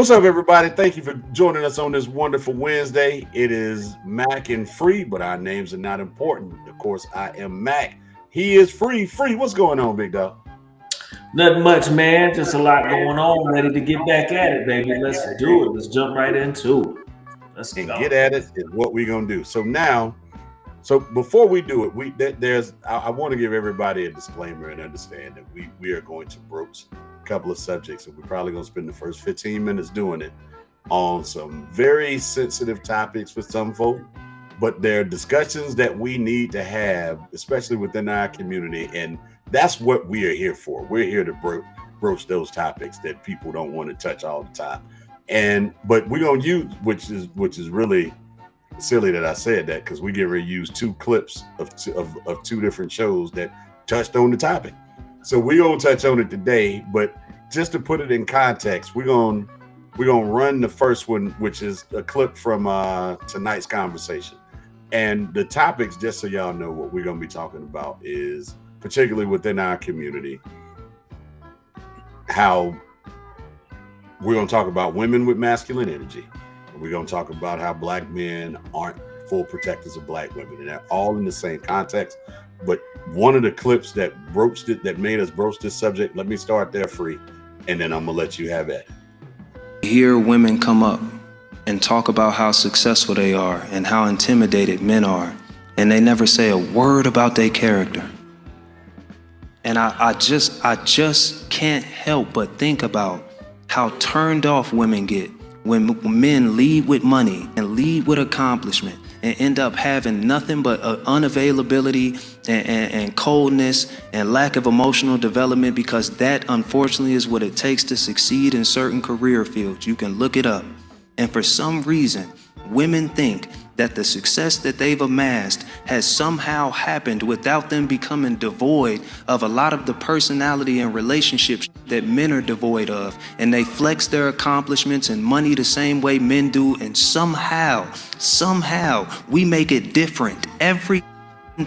What's up, everybody? Thank you for joining us on this wonderful Wednesday. It is Mac and Free, but our names are not important. Of course, I am Mac. He is Free. Free, what's going on, big dog? Nothing much, man. Just a lot going on. Ready to get back at it, baby. Let's do it. Let's jump right into it. Let's And go. get at it is what we're gonna do. So before we do it, I want to give everybody a disclaimer and understand that we are going to broach a couple of subjects, and we're probably gonna spend the first 15 minutes doing it on some very sensitive topics for some folk, but they're discussions that we need to have, especially within our community, and that's what we are here for. We're here to broach those topics that people don't want to touch all the time, but we're gonna use which is really silly that I said that because we get ready to use two clips of two different shows that touched on the topic. So we're gonna touch on it today, but just to put it in context, we're gonna run the first one, which is a clip from tonight's conversation. And the topics, just so y'all know what we're gonna be talking about, is particularly within our community, how we're gonna talk about women with masculine energy. We're going to talk about how black men aren't full protectors of black women, and they're all in the same context. But one of the clips that made us broach this subject, let me start there, Free, and then I'm going to let you have it. Hear women come up and talk about how successful they are and how intimidated men are, and they never say a word about their character. And I just can't help but think about how turned off women get when men lead with money and lead with accomplishment and end up having nothing but unavailability and coldness and lack of emotional development, because that unfortunately is what it takes to succeed in certain career fields. You can look it up. And for some reason, women think that the success that they've amassed has somehow happened without them becoming devoid of a lot of the personality and relationships that men are devoid of. And they flex their accomplishments and money the same way men do. And somehow, we make it different every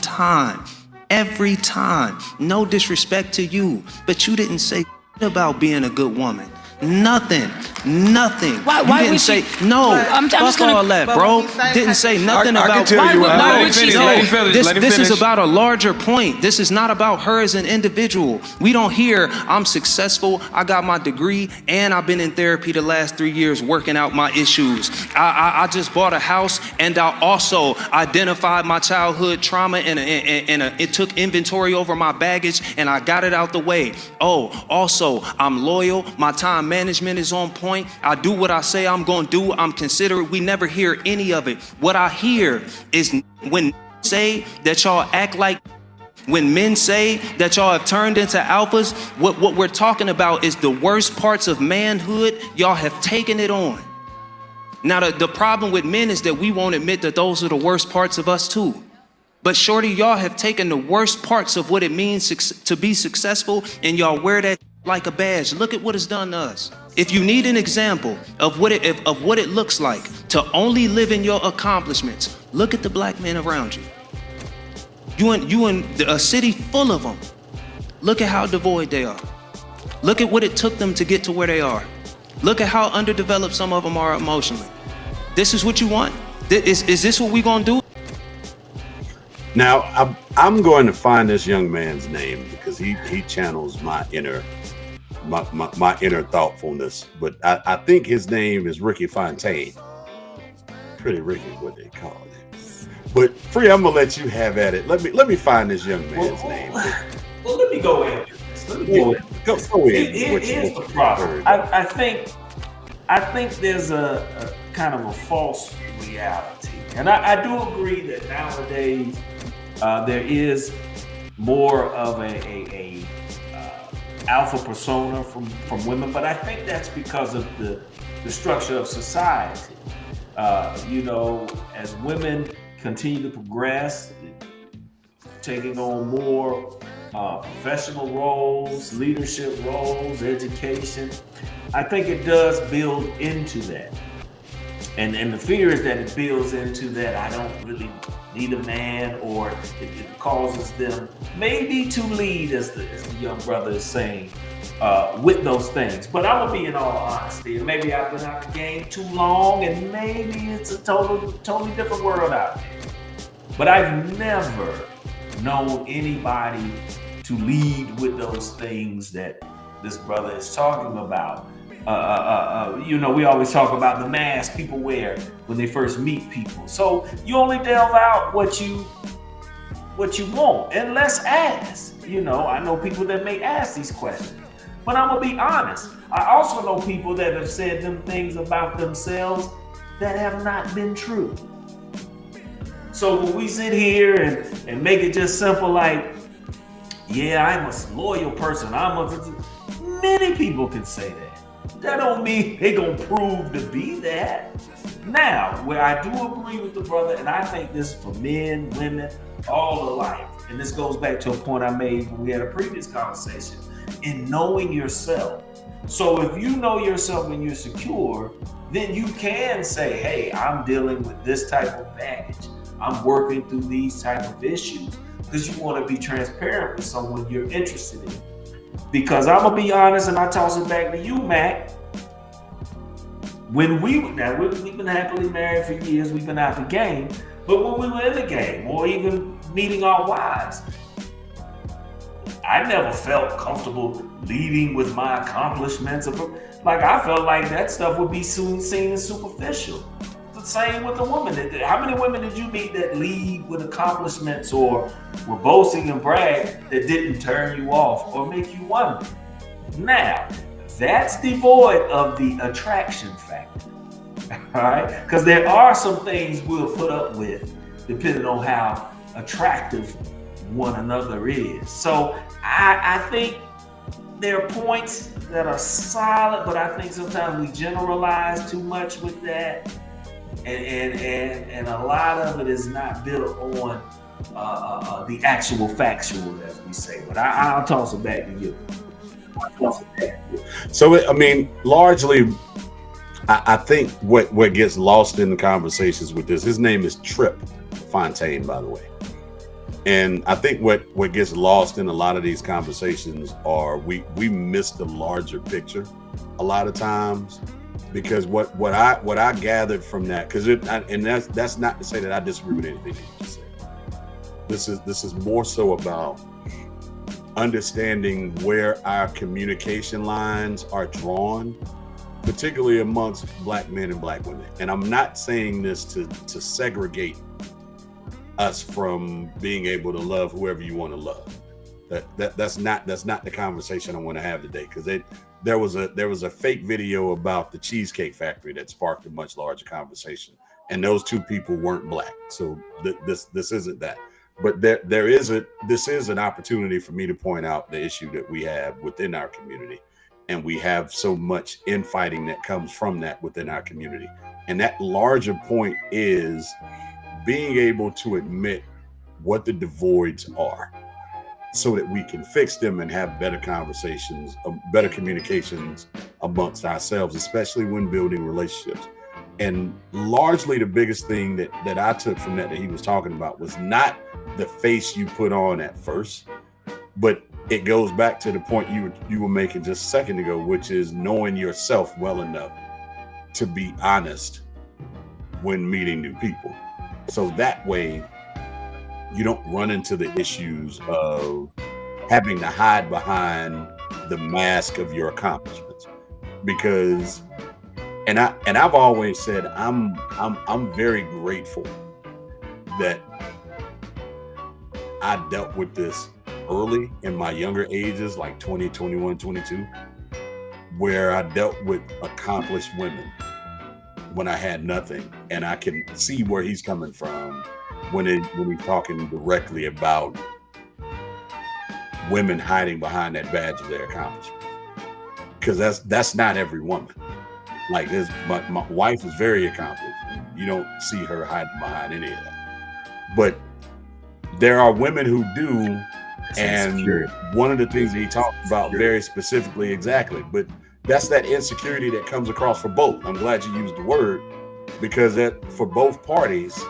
time. Every time. No disrespect to you, but you didn't say about being a good woman. Nothing. Why you didn't would say she, no. I'm Fuck just gonna, all that, bro. Didn't say nothing I about. can tell you. Why would she say? This is about a larger point. This is not about her as an individual. We don't hear I'm successful, I got my degree, and I've been in therapy the last 3 years working out my issues. I just bought a house, and I also identified my childhood trauma and it took inventory over my baggage, and I got it out the way. Oh, also I'm loyal. My time management is on point. I do what I say I'm gonna do. I'm considerate. We never hear any of it. What I hear is when say that y'all act like, when men say that y'all have turned into alphas, what we're talking about is the worst parts of manhood. Y'all have taken it on. Now the problem with men is that we won't admit that those are the worst parts of us too. But shorty, y'all have taken the worst parts of what it means to be successful, and y'all wear that like a badge. Look at what it's done to us. If you need an example of what it looks like to only live in your accomplishments, look at the black men around you. You in a city full of them. Look at how devoid they are. Look at what it took them to get to where they are. Look at how underdeveloped some of them are emotionally. This is what you want? Is this what we gonna do? Now, I'm going to find this young man's name because he channels my inner thoughtfulness, but I think his name is Ricky Fontaine. Pretty Ricky, what they call it. But Free, I'm gonna let you have at it. Let me find this young man's name. Well, let me go ahead. Go ahead. Here's the problem. I think there's a kind of a false reality, and I do agree that nowadays there is more of a alpha persona from women, but I think that's because of the structure of society. As women continue to progress, taking on more professional roles, leadership roles, education, I think it does build into that. And the fear is that it builds into that I don't really need a man, or it causes them maybe to lead, as the young brother is saying, with those things. But I'm gonna be in all honesty, and maybe I've been out the game too long, and maybe it's a totally different world out there. But I've never known anybody to lead with those things that this brother is talking about. We always talk about the mask people wear when they first meet people. So you only delve out what you want, and let's ask. I know people that may ask these questions. But I'm gonna be honest. I also know people that have said them things about themselves that have not been true. So when we sit here and make it just simple, like, yeah, I'm a loyal person. Many people can say that. That don't mean they gonna prove to be that. Now, where I do agree with the brother, and I think this is for men, women, all alike, and this goes back to a point I made when we had a previous conversation, in knowing yourself. So if you know yourself and you're secure, then you can say, hey, I'm dealing with this type of baggage. I'm working through these type of issues, because you want to be transparent with someone you're interested in. Because I'm going to be honest, and I toss it back to you, Mac. We've been happily married for years, we've been out the game, but when we were in the game, or even meeting our wives, I never felt comfortable leading with my accomplishments. Like, I felt like that stuff would be soon seen as superficial. The same with a woman. How many women did you meet that lead with accomplishments or were boasting and brag that didn't turn you off or make you wonder? Now, that's devoid of the attraction factor. All right? Because there are some things we'll put up with depending on how attractive one another is. So I think there are points that are solid, but I think sometimes we generalize too much with that, and a lot of it is not built on the actual factual, as we say. But I'll toss it back to you. So largely, I think what gets lost in the conversations with this, his name is Trip Fontaine, by the way. And I think what gets lost in a lot of these conversations are we miss the larger picture a lot of times, because what I gathered from that, and that's not to say that I disagree with anything that you just said. This is more so about understanding where our communication lines are drawn, particularly amongst Black men and Black women. And I'm not saying this to segregate us from being able to love whoever you want to love. That's not the conversation I want to have today, because there was a fake video about the Cheesecake Factory that sparked a much larger conversation, and those two people weren't Black. So this isn't that. But this is an opportunity for me to point out the issue that we have within our community, and we have so much infighting that comes from that within our community. And that larger point is being able to admit what the devoids are, so that we can fix them and have better conversations, better communications amongst ourselves, especially when building relationships. And largely the biggest thing that I took from that he was talking about was not the face you put on at first, but it goes back to the point you were making just a second ago, which is knowing yourself well enough to be honest when meeting new people. So that way you don't run into the issues of having to hide behind the mask of your accomplishments. Because I've always said I'm very grateful that I dealt with this early in my younger ages, like 20, 21, 22, where I dealt with accomplished women when I had nothing. And I can see where he's coming from when he's talking directly about women hiding behind that badge of their accomplishment. Because that's not every woman. Like this, my wife is very accomplished. You don't see her hiding behind any of that. But there are women who do, and one of the things that he talked about very specifically, exactly, but that's that insecurity that comes across for both. I'm glad you used the word, because that for both parties,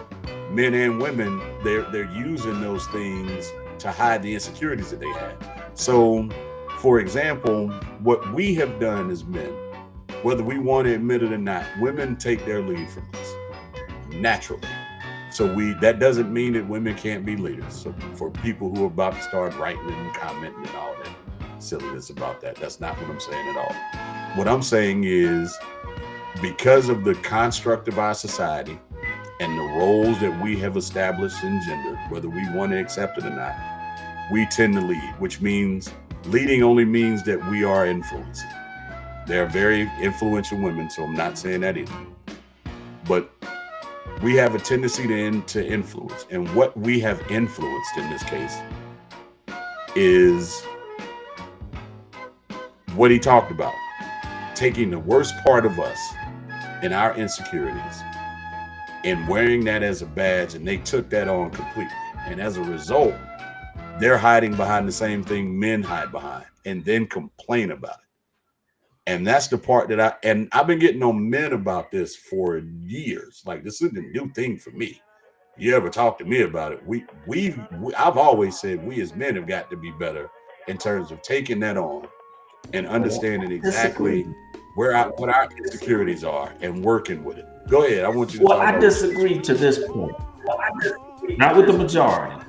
men and women, they're using those things to hide the insecurities that they have. So For example, what we have done as men, whether we want to admit it or not, women take their lead from us naturally. So that doesn't mean that women can't be leaders. So for people who are about to start writing and commenting and all that silliness about that, that's not what I'm saying at all. What I'm saying is, because of the construct of our society and the roles that we have established in gender, whether we want to accept it or not, we tend to lead, which means leading only means that we are influencing. There are very influential women, so I'm not saying that either. But we have a tendency to influence. And what we have influenced in this case is what he talked about, taking the worst part of us and our insecurities and wearing that as a badge, and they took that on completely. And as a result, they're hiding behind the same thing men hide behind and then complain about it. And that's the part that I've been getting on men about this for years. Like, this isn't a new thing for me. You ever talk to me about it? I've always said we as men have got to be better in terms of taking that on and understanding exactly what our insecurities are and working with it. Go ahead. I want you to talk about I disagree to this point. Not with the majority.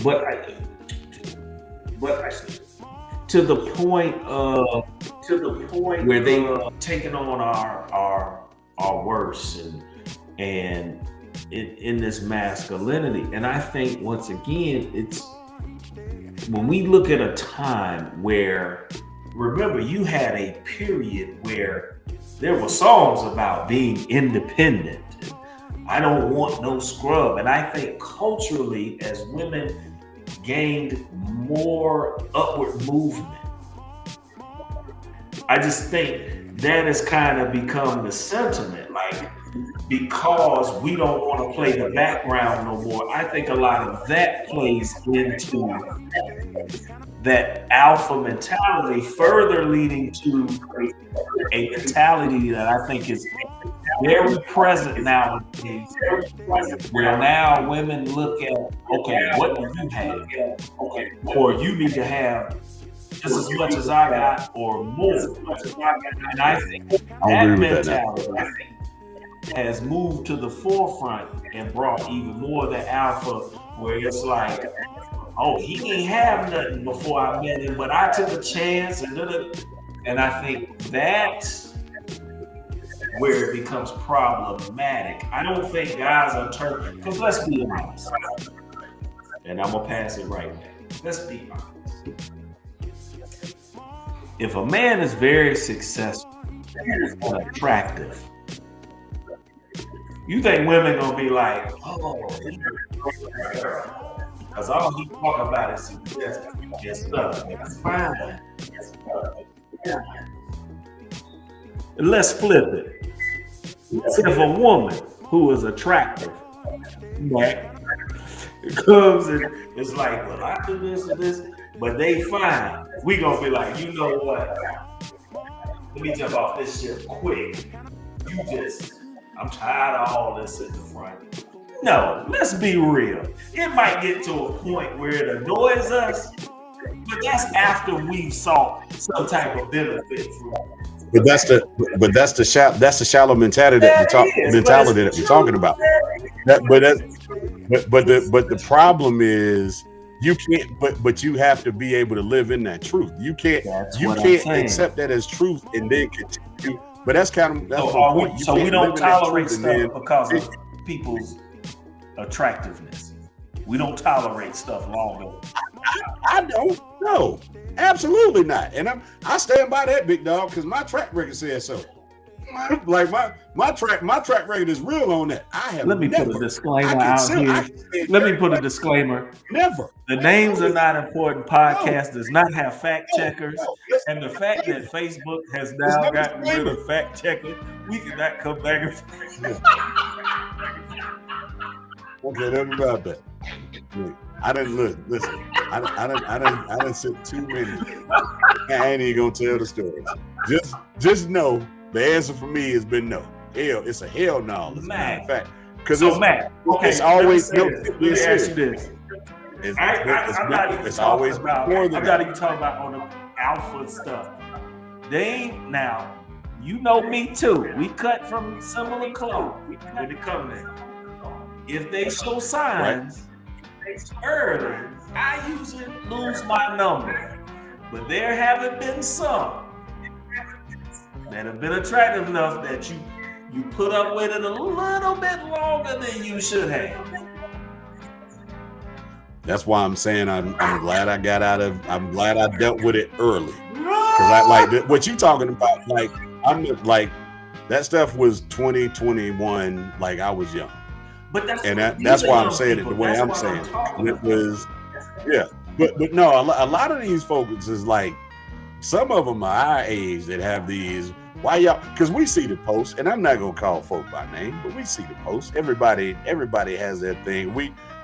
But to the point where they taking on our worst and in this masculinity. And I think once again, it's when we look at a time where, remember, you had a period where there were songs about being independent. I don't want no scrub. And I think culturally, as women gained more upward movement, I just think that has kind of become the sentiment. Like, because we don't want to play the background no more, I think a lot of that plays into that alpha mentality, further leading to a mentality that I think is very present nowadays, where now women look at, okay, what do you have? Or you need to have just as much as I got or more. And I think that mentality has moved to the forefront and brought even more of the alpha, where it's like, oh, he didn't have nothing before I met him, but I took a chance. And I think that's where it becomes problematic. I don't think guys are turning, because let's be honest, and I'm gonna pass it right now. Let's be honest. If a man is very successful and attractive, you think women gonna be like, oh, because all he talk about is success and stuff. That's fine. Let's flip it. If a woman who is attractive, right, comes and it's like, well, I do this and this, but they fine, we gonna be like, you know what? Let me jump off this shit quick. I'm tired of all this in the front. No, let's be real. It might get to a point where it annoys us, but that's after we saw some type of benefit from it. But that's the shallow mentality that we're talking about. But the problem is, you can't. But you have to be able to live in that truth. You can't accept that as truth and then continue. But that's the point. So we don't tolerate stuff because of people's attractiveness. We don't tolerate stuff longer. I don't know. Absolutely not. And I stand by that, big dog, because my track record says so. Like my track record is real on that. Let me put a disclaimer out here. Let me put a disclaimer. Never. The names are not important. Podcast does not have fact checkers. And the fact that Facebook has now gotten rid of fact checkers, we cannot come back and okay, nothing about that. I didn't listen. I didn't sit too many. I ain't even gonna tell the story. Just know the answer for me has been no. Hell, it's a hell no. As a matter of fact, because Matt, okay, it's always no. let me ask you this. I'm not even talking about. I'm not even talking about on the alpha stuff. They ain't now. You know me too. We cut from similar cloth when it comes to that. If they show signs early, I usually lose my number. But there haven't been some that have been attractive enough that you put up with it a little bit longer than you should have. That's why I'm saying I'm glad I got out of. I'm glad I dealt with it early. Because I like what you talking about. Like I'm like that stuff was 2021. Like I was young. But that's why I'm saying it the way I'm saying it. It was, yeah. But no, a lot of these folks is like, some of them are our age that have these. Why y'all? Because we see the posts, and I'm not gonna call folk by name, but we see the posts. Everybody has their thing.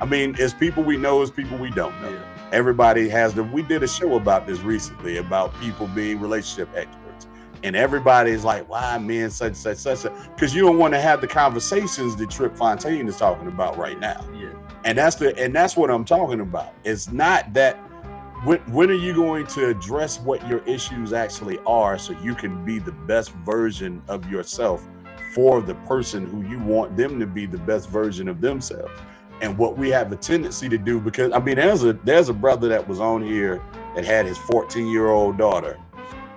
It's people we know, it's people we don't know. Yeah. Everybody has them. We did a show about this recently about people being relationship experts, and everybody's like, "Why men such?" Because you don't want to have the conversations that Trip Fontaine is talking about right now. Yeah. And that's what I'm talking about. It's not that. When are you going to address what your issues actually are so you can be the best version of yourself for the person who you want them to be the best version of themselves? And what we have a tendency to do, because there's a brother that was on here that had his 14-year-old daughter,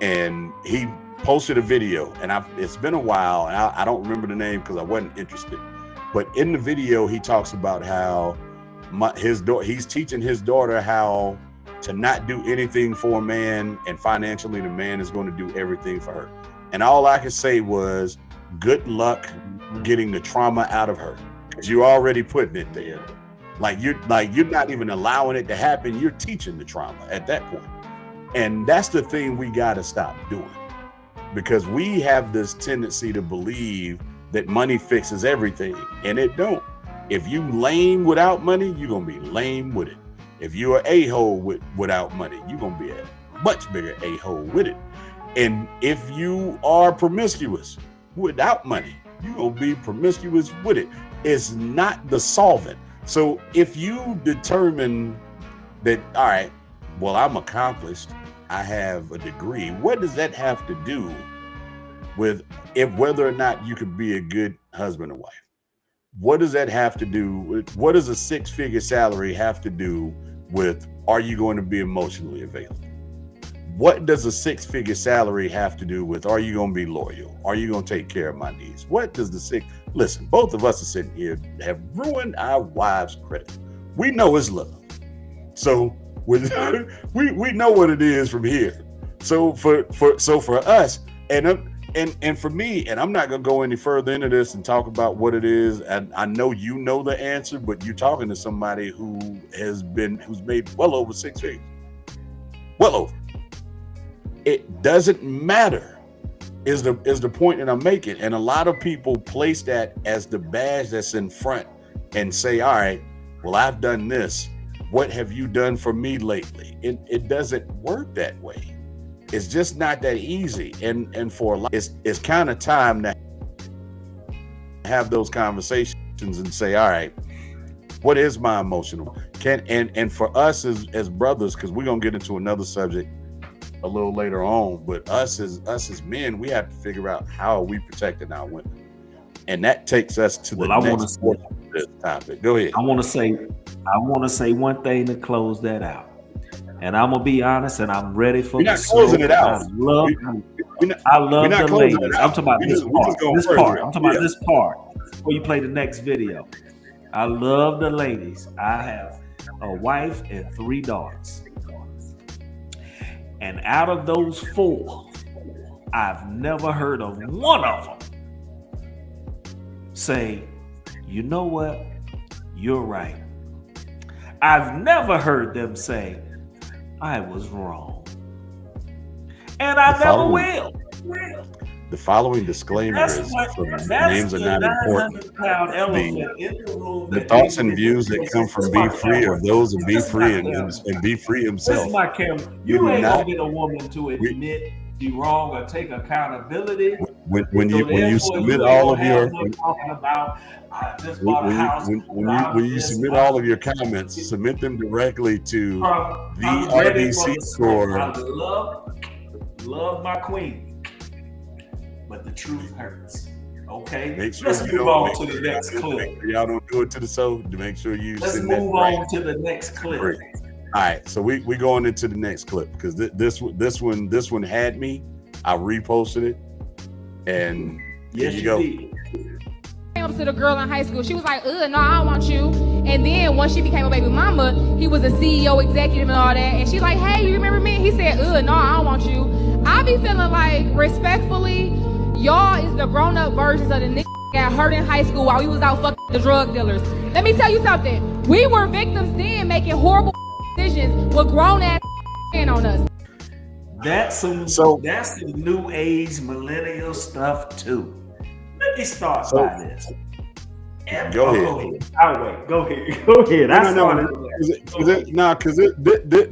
and he posted a video, and it's been a while, and I don't remember the name because I wasn't interested. But in the video, he talks about how he's teaching his daughter how to not do anything for a man, and financially the man is going to do everything for her. And all I could say was, good luck getting the trauma out of her, because you're already putting it there. Like you're not even allowing it to happen. You're teaching the trauma at that point. And that's the thing we got to stop doing, because we have this tendency to believe that money fixes everything, and it don't. If you lame without money, you're going to be lame with it. If you're an a-hole without money, you're going to be a much bigger a-hole with it. And if you are promiscuous without money, you're going to be promiscuous with it. It's not the solvent. So if you determine that, all right, well, I'm accomplished, I have a degree, what does that have to do with whether or not you could be a good husband or wife? What does that have to do with, what does a six-figure salary have to do with, are you going to be emotionally available? What does a six-figure salary have to do with, are you going to be loyal? Are you going to take care of my needs? What does listen, both of us are sitting here, have ruined our wives' credit. We know it's love. So we know what it is from here. So for us, and for me, and I'm not going to go any further into this and talk about what it is. And I know you know the answer, but you're talking to somebody who's made well over six figures. Well over. It doesn't matter is the point that I'm making. And a lot of people place that as the badge that's in front and say, all right, well, I've done this. What have you done for me lately? It doesn't work that way. It's just not that easy. And for a lot, it's kind of time to have those conversations and say, all right, what is my emotional? And for us as brothers, because we're gonna get into another subject a little later on, but us as men, we have to figure out how are we protecting our women. And that takes us to the next portion of this topic. Go ahead. I want to say one thing to close that out. And I'm gonna be honest, and I'm ready for We're not closing it out. I love the ladies. I'm talking about this part. I'm talking about this part before you play the next video. I love the ladies. I have a wife and 3 daughters. And out of those 4, I've never heard of one of them say, you know what? You're right. I've never heard them say, I was wrong. And I never will. The following disclaimer is names are not important. The thoughts and views that come from Be Free are those of Be Free and Be Free himself. This is my camera. You ain't gonna get a woman to admit be wrong or take accountability when you submit all of your talking about I just bought a house. when you submit all of your comments, submit them directly to the RDC score. I love my queen, but the truth hurts. Okay, make sure let's move on to the next clip. Y'all don't do it to the soul. To make sure you. Let's move on to the next clip. Great. All right, so we going into the next clip because this one had me. I reposted it, and yes, you go. Came up to the girl in high school. She was like, no, I don't want you. And then once she became a baby mama, he was a CEO, executive, and all that. And she's like, hey, you remember me? He said, no, I don't want you. I be feeling like, respectfully, y'all is the grown-up versions of the niggas that got hurt in high school while we was out fucking the drug dealers. Let me tell you something. We were victims then making horrible decisions with grown-ass on us. That's some new age millennial stuff too. Let me start by this. Go ahead. I'll wait. Go ahead. Because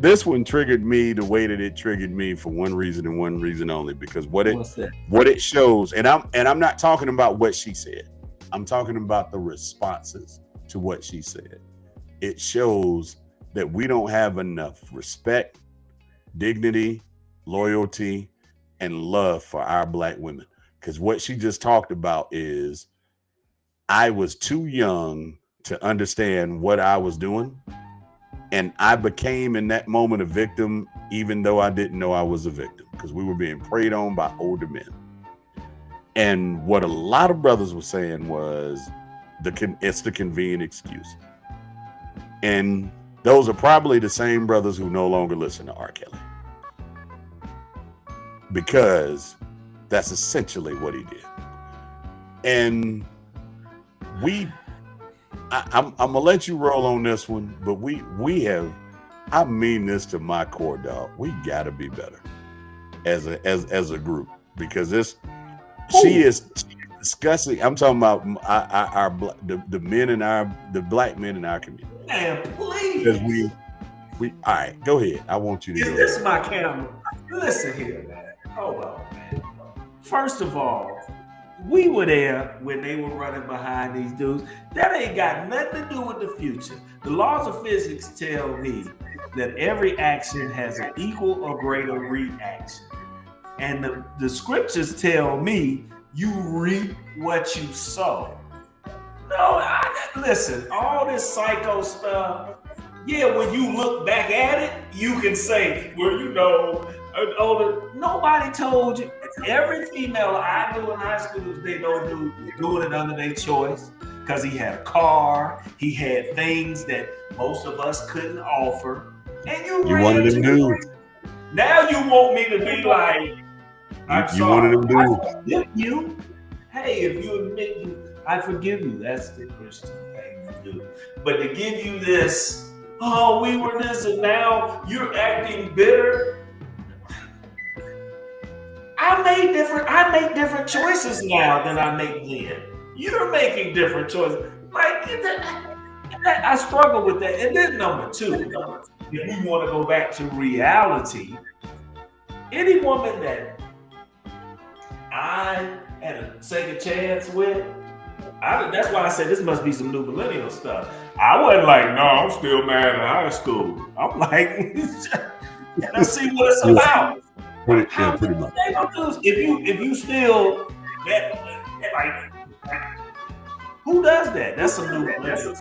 this one triggered me the way that it triggered me for one reason and one reason only. Because what it shows, and I'm not talking about what she said. I'm talking about the responses to what she said. It shows that we don't have enough respect, dignity, loyalty, and love for our Black women. Because what she just talked about is I was too young to understand what I was doing. And I became in that moment a victim, even though I didn't know I was a victim, because we were being preyed on by older men. And what a lot of brothers were saying was it's the convenient excuse. And those are probably the same brothers who no longer listen to R. Kelly. Because that's essentially what he did. And I'm gonna let you roll on this one, but we have, I mean this to my core, dog. We gotta be better as a group, because she is discussing. I'm talking about the men in the Black men in our community. Man, please. Because we all right, go ahead. I want you to go. This is my camera. Listen here, man. Hold on, man. First of all, we were there when they were running behind these dudes. That ain't got nothing to do with the future. The laws of physics tell me that every action has an equal or greater reaction. And the scriptures tell me you reap what you sow. No, listen, all this psycho stuff, yeah, when you look back at it, you can say, well, nobody told you. Every female I knew in high school, they don't doing it under their choice, because he had a car, he had things that most of us couldn't offer, and you wanted him to. Now you want me to be like, I'm sorry, wanted him to. I forgive you. Hey, if you admit I forgive you. That's the Christian thing to do. But to give you this, oh, we were this and now you're acting bitter. I make different choices now than I make then. You're making different choices. Like I struggle with that. And then number two, if we want to go back to reality, any woman that I had a second chance with, that's why I said this must be some new millennial stuff. I wasn't like, no, I'm still mad in high school. I'm like, let's see what it's about. Pretty much. If you still like, who does that? That's some new millennial.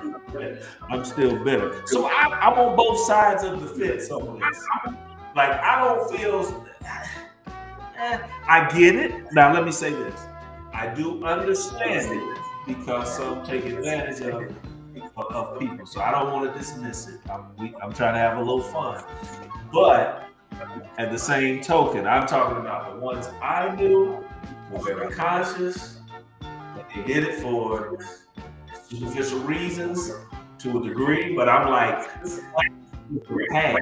I'm still bitter. So I'm on both sides of the fence on this. Like, I don't feel. I get it. Now let me say this. I do understand it, because some take advantage of people. So I don't want to dismiss it. I'm trying to have a little fun. But at the same token, I'm talking about the ones I knew were very conscious, but they did it for superficial reasons to a degree. But I'm like, hey,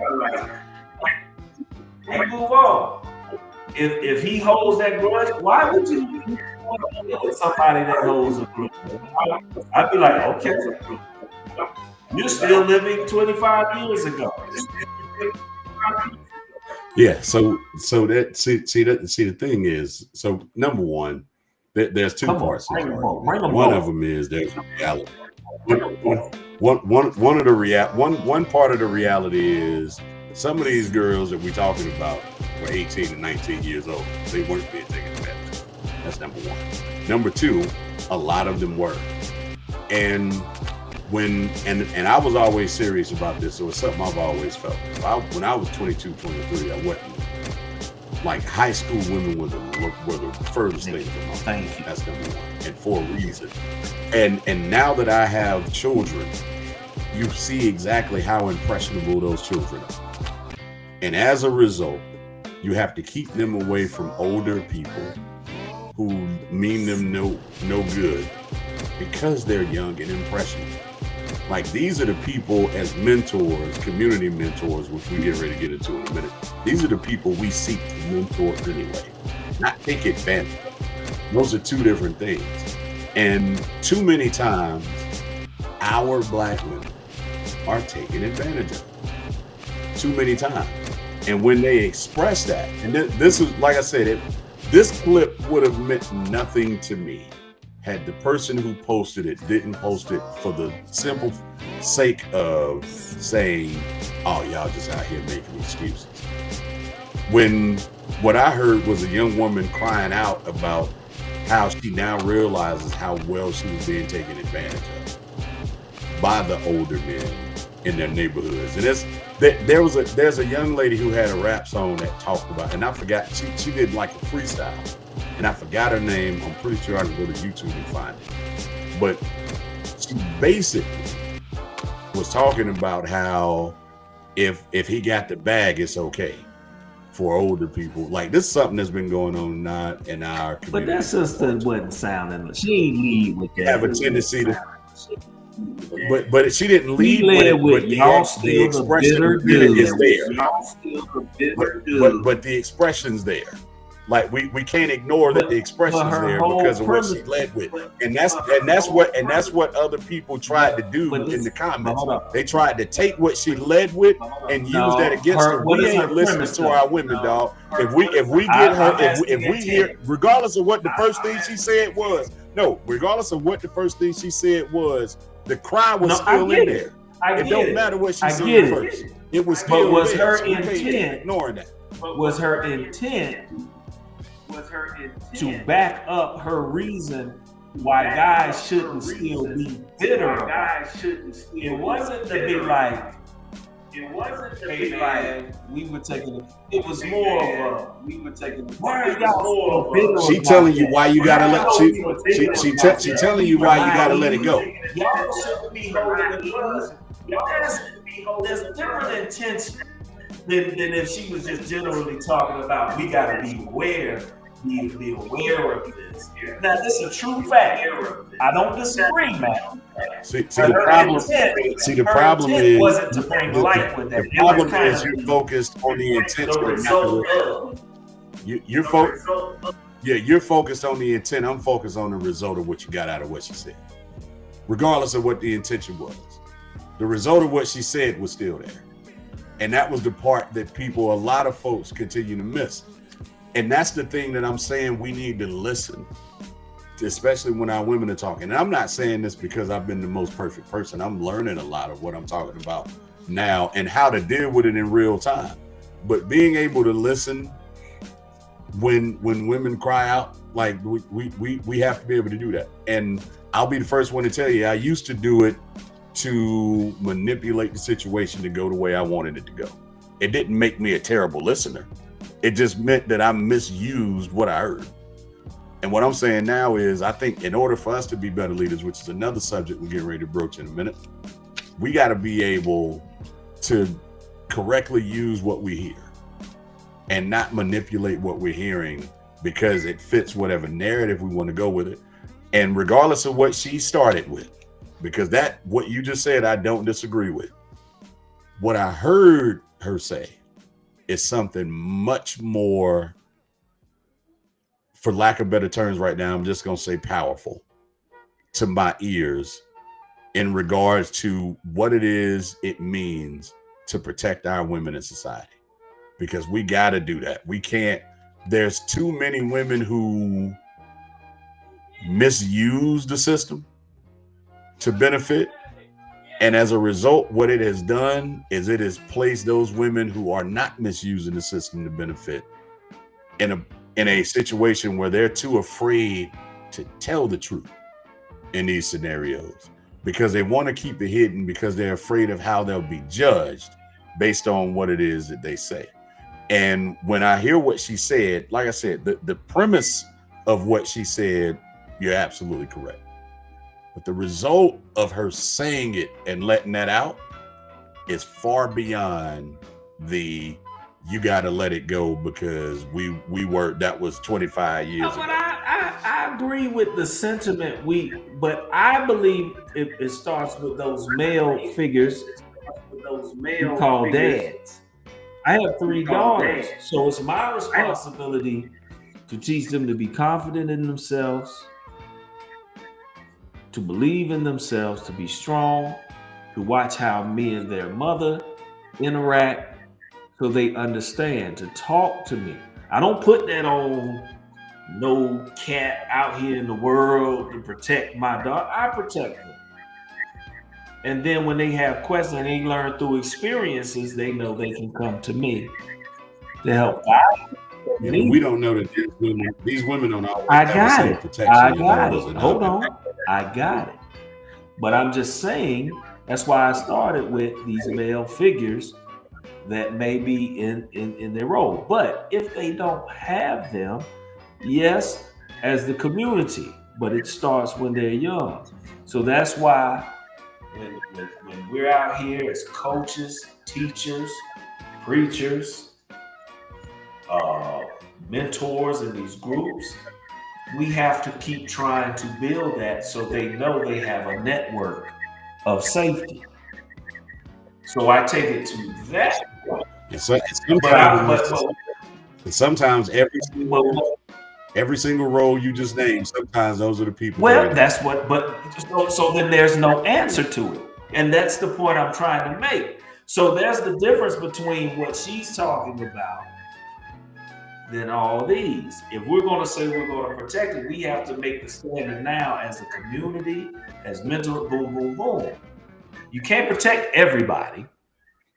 move on. If he holds that grudge, why would you want to deal with somebody that holds a grudge? I'd be like, okay, you're still living 25 years ago. Yeah. So that see the thing is, so number one, There's two parts to this argument. One of them is there's a reality. One of the one part of the reality is some of these girls that we're talking about were 18 and 19 years old. They weren't being taken advantage of. That's number one. Number two, a lot of them were. And and I was always serious about this, so it's something I've always felt. When I was 22, 23, I wasn't. Like, high school women were the furthest thing from my family. That's number one, and for a reason. And now that I have children, you see exactly how impressionable those children are. And as a result, you have to keep them away from older people who mean them no good because they're young and impressionable. Like, these are the people as mentors, community mentors, which we get ready to get into in a minute. These are the people we seek to mentor anyway, not take advantage of. Those are two different things. And too many times, our Black women are taken advantage of. Too many times. And when they express that, and this is, like I said, this clip would have meant nothing to me had the person who posted it didn't post it for the simple sake of saying, oh, y'all just out here making excuses. When what I heard was a young woman crying out about how she now realizes how well she was being taken advantage of by the older men in their neighborhoods. And there's a young lady who had a rap song that talked about, and I forgot, she did like a freestyle. And I forgot her name. I'm pretty sure I can go to YouTube and find it. But she basically was talking about how if he got the bag, it's okay for older people. Like, this is something that's been going on not in our community. But that sister wasn't sounding. She ain't lead with that. Have a tendency to. But she didn't lead with it. But the expression is there. But the expression's there. Like, we can't ignore that the expression's there because of what she led with, and that's what other people tried to do in the comments. They tried to take what she led with and use that against her. We ain't listening to our women, dog. If we get her, if we hear, regardless of what the first thing she said was, regardless of what the first thing she said was, the cry was still in there. It don't matter what she said first. It was still there. Was her intent? Ignoring that. Was her intent to back up her reason why guys shouldn't still be bitter about it? It wasn't to be like, hey man, we were taking it. It was more of a, we were taking it. Why are y'all so bitter? She telling you why you gotta let she telling you why you gotta let it go. Y'all shouldn't be holding it. There's different intention than if she was just generally talking about we gotta be aware. Be aware of this. Now, this is a true fact. I don't disagree, man. See the problem is wasn't to bring light with that. The problem is you're focused on the intent. You're focused on the intent. I'm focused on the result of what you got out of what she said, regardless of what the intention was. The result of what she said was still there, and that was the part that a lot of folks continue to miss. And that's the thing that I'm saying we need to listen to, especially when our women are talking. And I'm not saying this because I've been the most perfect person. I'm learning a lot of what I'm talking about now and how to deal with it in real time. But being able to listen when women cry out, like we have to be able to do that. And I'll be the first one to tell you, I used to do it to manipulate the situation to go the way I wanted it to go. It didn't make me a terrible listener. It just meant that I misused what I heard. And what I'm saying now is, I think in order for us to be better leaders, which is another subject we're getting ready to broach in a minute, we got to be able to correctly use what we hear and not manipulate what we're hearing because it fits whatever narrative we want to go with it. And regardless of what she started with, because what you just said, I don't disagree with. What I heard her say is something much more, for lack of better terms right now, I'm just going to say powerful to my ears in regards to what it means to protect our women in society. Because we got to do that. We can't, there's too many women who misused the system to benefit. And as a result, what it has done is it has placed those women who are not misusing the system to benefit in a situation where they're too afraid to tell the truth in these scenarios because they want to keep it hidden because they're afraid of how they'll be judged based on what it is that they say. And when I hear what she said, like I said, the premise of what she said, you're absolutely correct. But the result of her saying it and letting that out is far beyond the you got to let it go because we were, that was 25 years ago. But I agree with the sentiment. But I believe it starts with those male figures, we call dads. I have 3 daughters, so it's my responsibility to teach them to be confident in themselves, to believe in themselves, to be strong, to watch how me and their mother interact so they understand, to talk to me. I don't put that on no cat out here in the world to protect my dog. I protect them. And then when they have questions, they learn through experiences, they know they can come to me to help. We don't know that these women don't always I have got the same it. protection. I got it. Hold on. I got it. But I'm just saying, that's why I started with these male figures that may be in their role. But if they don't have them, yes, as the community, but it starts when they're young. So that's why when we're out here as coaches, teachers, preachers, mentors in these groups, we have to keep trying to build that so they know they have a network of safety. So I take it to that. Sometimes every single role you just named, sometimes those are the people. Well, that's what, so then there's no answer to it. And that's the point I'm trying to make. So there's the difference between what she's talking about than all these. If we're going to say we're going to protect it, we have to make the standard now as a community, as mental, boom, boom, boom. You can't protect everybody.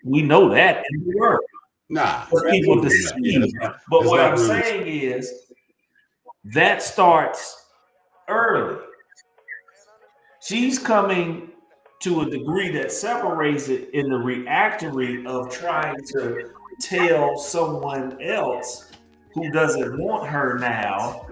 We know that in the world. Nah, people deceive. But what I'm saying is that starts early. She's coming to a degree that separates it in the reactory of trying to tell someone else who doesn't want her now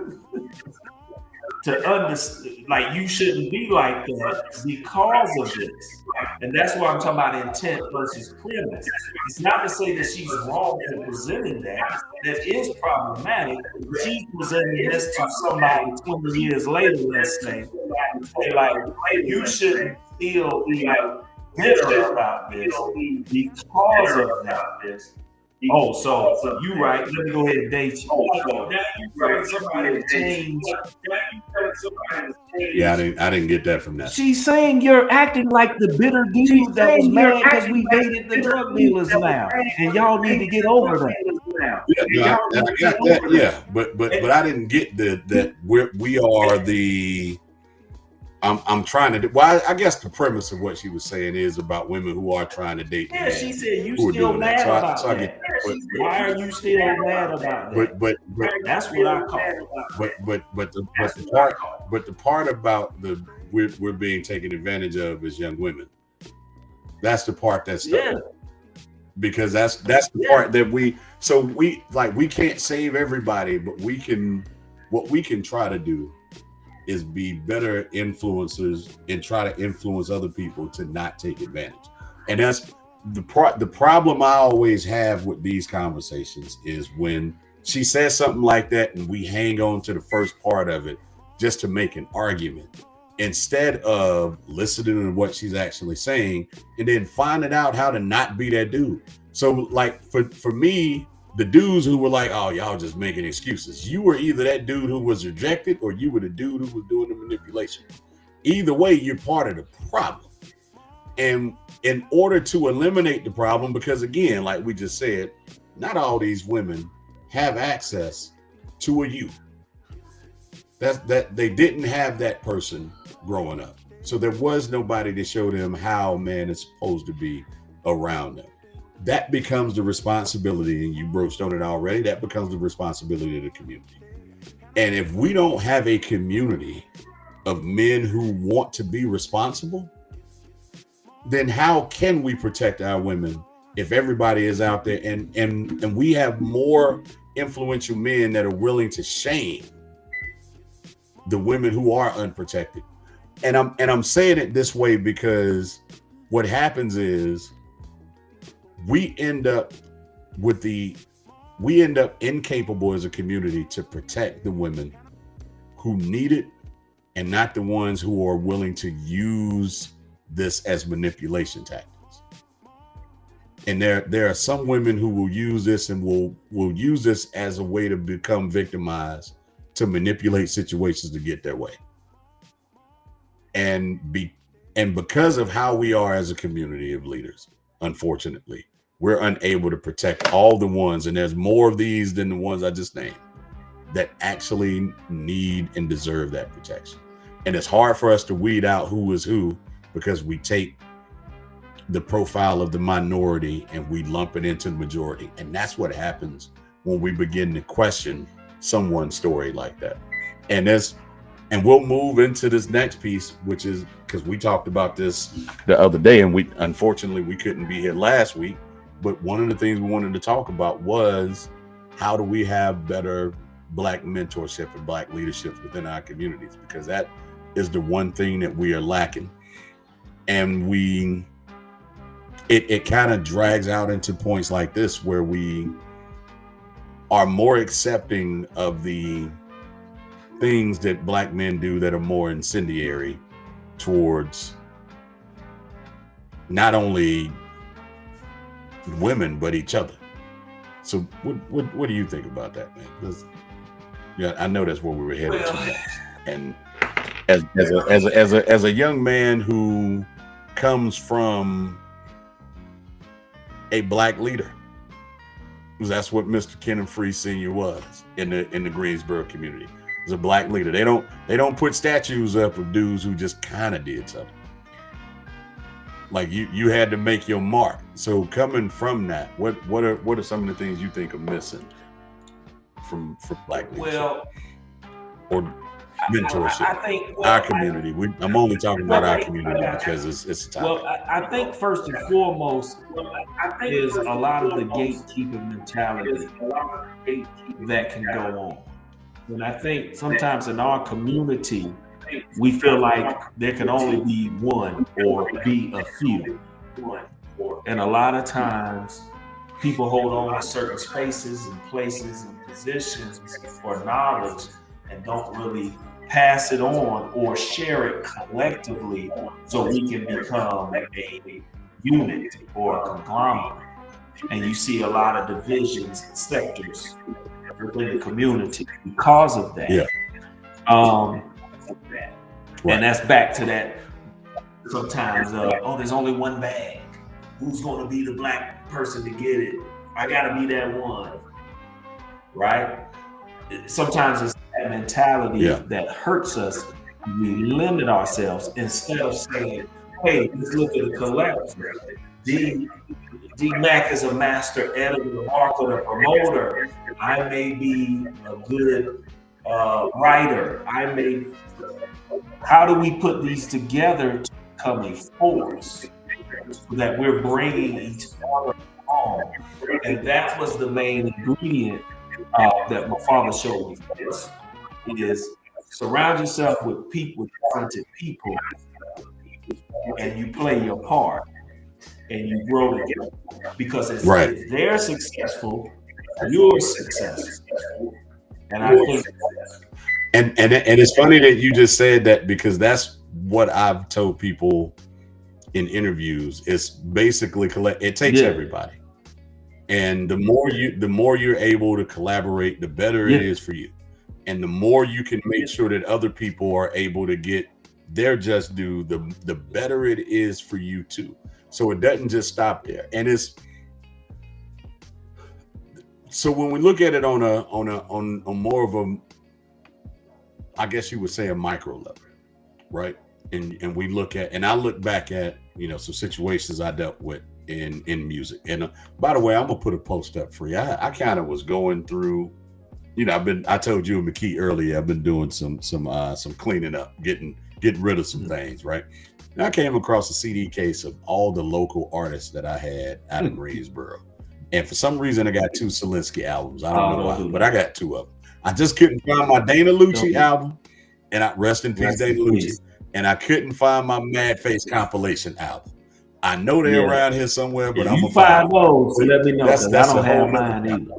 to understand, like, you shouldn't be like that because of this. And that's why I'm talking about intent versus premise. It's not to say that she's wrong in presenting that. That is problematic. She's presenting this to somebody 20 years later, let's say, like, you shouldn't feel bitter about this because of that. Oh, so you right. Let me go ahead and date you. So now you telling somebody to change. Yeah, I didn't get that from that. She's saying you're acting like the bitter dude that was mad because we dated the drug dealers now, and y'all need to get over that. Yeah, I got that. Yeah, but I didn't get that we are the. I'm trying to. Well, I guess the premise of what she was saying is about women who are trying to date. Yeah, she said you still mad about that. Why are you still mad about that? But that's what I call it. But the part about we're being taken advantage of as young women. That's the part that's because that's the part that we can't save everybody, but what we can try to do is be better influencers and try to influence other people to not take advantage. And that's the problem I always have with these conversations is when she says something like that and we hang on to the first part of it just to make an argument instead of listening to what she's actually saying and then finding out how to not be that dude. So like for me, the dudes who were like, oh, y'all just making excuses. You were either that dude who was rejected or you were the dude who was doing the manipulation. Either way, you're part of the problem. And in order to eliminate the problem, because again, like we just said, not all these women have access to a youth. that they didn't have that person growing up. So there was nobody to show them how man is supposed to be around them. That becomes the responsibility, and you broached on it already, that becomes the responsibility of the community. And if we don't have a community of men who want to be responsible, then how can we protect our women if everybody is out there and we have more influential men that are willing to shame the women who are unprotected? And I'm saying it this way because what happens is we end up incapable as a community to protect the women who need it, and not the ones who are willing to use this as manipulation tactics. And there are some women who will use this and will use this as a way to become victimized, to manipulate situations to get their way. And because of how we are as a community of leaders, unfortunately, we're unable to protect all the ones, and there's more of these than the ones I just named, that actually need and deserve that protection. And it's hard for us to weed out who is who, because we take the profile of the minority and we lump it into the majority. And that's what happens when we begin to question someone's story like that. And we'll move into this next piece, which is because we talked about this the other day, and unfortunately we couldn't be here last week. But one of the things we wanted to talk about was, how do we have better Black mentorship and Black leadership within our communities? Because that is the one thing that we are lacking. And it kind of drags out into points like this, where we are more accepting of the things that Black men do that are more incendiary towards not only women but each other. So what do you think about that, man? Yeah, I know that's where we were headed to next. And as a young man who comes from a Black leader, because that's what Mr. Kenneth Free Sr. was in the Greensboro community. He was a Black leader. They don't put statues up of dudes who just kind of did something. Like you had to make your mark. So coming from that, what are some of the things you think are missing from Black leadership? Well, or mentorship? I think our community. I'm only talking about our community because it's a topic. Well, I think first and foremost is a lot of the gatekeeper mentality that can go on. And I think sometimes in our community, we feel like there can only be one or be a few. And a lot of times people hold on to certain spaces and places and positions or knowledge and don't really pass it on or share it collectively so we can become a unit or a conglomerate. And you see a lot of divisions and sectors within the community because of that. Yeah. And that's back to that sometimes, there's only one bag. Who's going to be the Black person to get it? I got to be that one, right? Sometimes it's that mentality that hurts us. We limit ourselves instead of saying, hey, let's look at the collective. D Mac is a master editor, marketer, promoter. I may be a good writer. How do we put these together to become a force so that we're bringing each other on? And that was the main ingredient that my father showed me first, is surround yourself with people, talented people, and you play your part and you grow together. Because if they're successful, you're successful. And I think and it's funny that you just said that, because that's what I've told people in interviews. It's basically it takes everybody. And the more you're able to collaborate, the better it is for you. And the more you can make sure that other people are able to get their just due, the better it is for you too. So it doesn't just stop there. And so when we look at it on more of a, I guess you would say a micro level, right? And we look at, and I look back at, some situations I dealt with in music. And by the way, I'm gonna put a post up for you. I kind of was going through, I told you and McKee earlier, I've been doing some cleaning up, getting rid of some things, right? And I came across a CD case of all the local artists that I had out of Greensboro. And for some reason, I got 2 Solinsky albums. I don't know why, but I got 2 of them. I just couldn't find my Dana Lucci album, and I rest in peace, Dana Lucci. And I couldn't find my Mad Face compilation album. I know they're around here somewhere, but I'm gonna find those. Let me know, because I don't have mine either.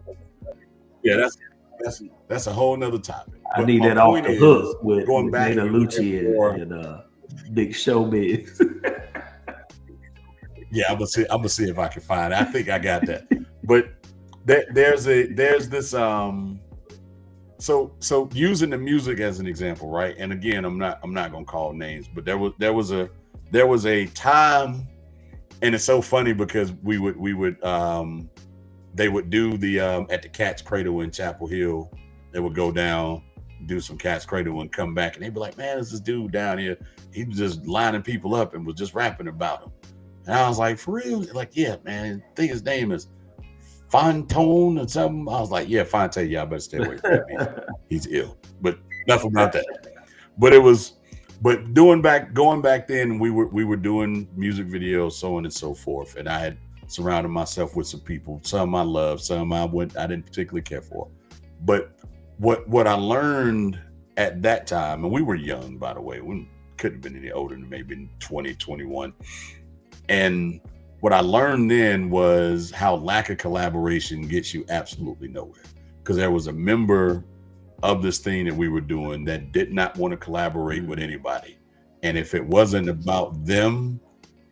Yeah, that's a whole nother topic. I need that off the hook with Dana Lucci and Big Showbiz. Yeah, I'm gonna see if I can find it. I think I got that. But there's this so using the music as an example, right? And again, I'm not gonna call names, but there was a time, and it's so funny because we would they would do the at the Cat's Cradle in Chapel Hill. They would go down, do some Cat's Cradle, and come back, and they'd be like, "Man, there's this dude down here. He was just lining people up and was just rapping about them." And I was like, "For real?" Like, "Yeah, man. I think his name is Fontone or something." I was like, "Yeah, Fonte. Y'all better stay away from him. He's ill." But enough about that. But going back then, we were doing music videos, so on and so forth, and I had surrounded myself with some people. Some I loved, some I didn't particularly care for. But what I learned at that time, and we were young, by the way, we couldn't have been any older than maybe 20, 21. And what I learned then was how lack of collaboration gets you absolutely nowhere. Because there was a member of this thing that we were doing that did not want to collaborate with anybody. And if it wasn't about them,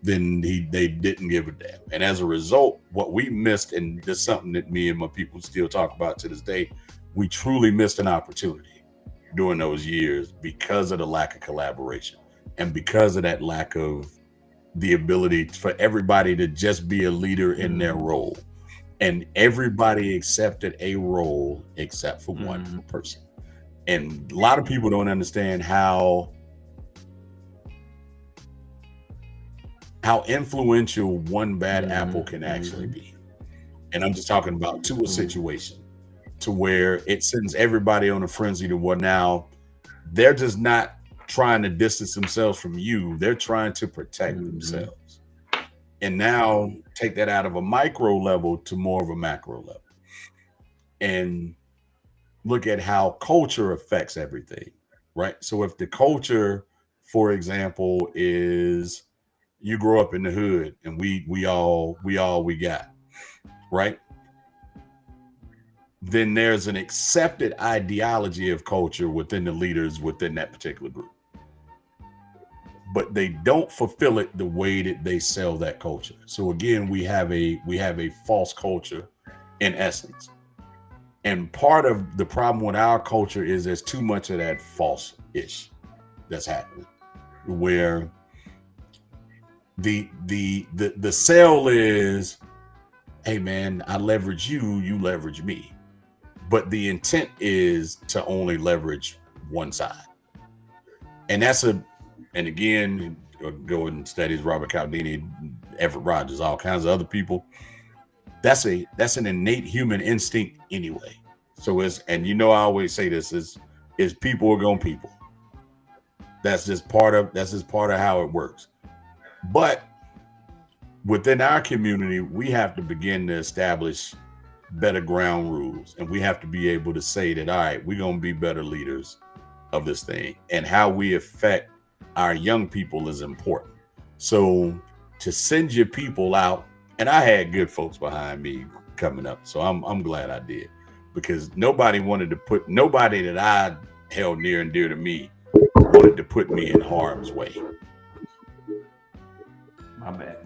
then they didn't give a damn. And as a result, what we missed, and this is something that me and my people still talk about to this day, we truly missed an opportunity during those years because of the lack of collaboration and because of that lack of the ability for everybody to just be a leader in their role. And everybody accepted a role except for one person. And a lot of people don't understand how influential one bad apple can actually be. And I'm just talking about to a situation to where it sends everybody on a frenzy to where now they're just not trying to distance themselves from you. They're trying to protect themselves. And now take that out of a micro level to more of a macro level. And look at how culture affects everything, right? So if the culture, for example, is you grow up in the hood and we all we got, right? Then there's an accepted ideology of culture within the leaders within that particular group. But they don't fulfill it the way that they sell that culture. So again, we have a false culture in essence. And part of the problem with our culture is there's too much of that false-ish that's happening, where the sell is, hey man, I leverage you, you leverage me. But the intent is to only leverage one side. And and again, go and studies Robert Cialdini, Everett Rogers, all kinds of other people. That's an innate human instinct anyway. So and I always say this is people are gonna people. That's just part of how it works. But within our community, we have to begin to establish better ground rules, and we have to be able to say that, all right, we're gonna be better leaders of this thing, and how we affect our young people is important. So to send your people out, and I had good folks behind me coming up, so I'm glad I did, because nobody that I held near and dear to me wanted to put me in harm's way. My bad.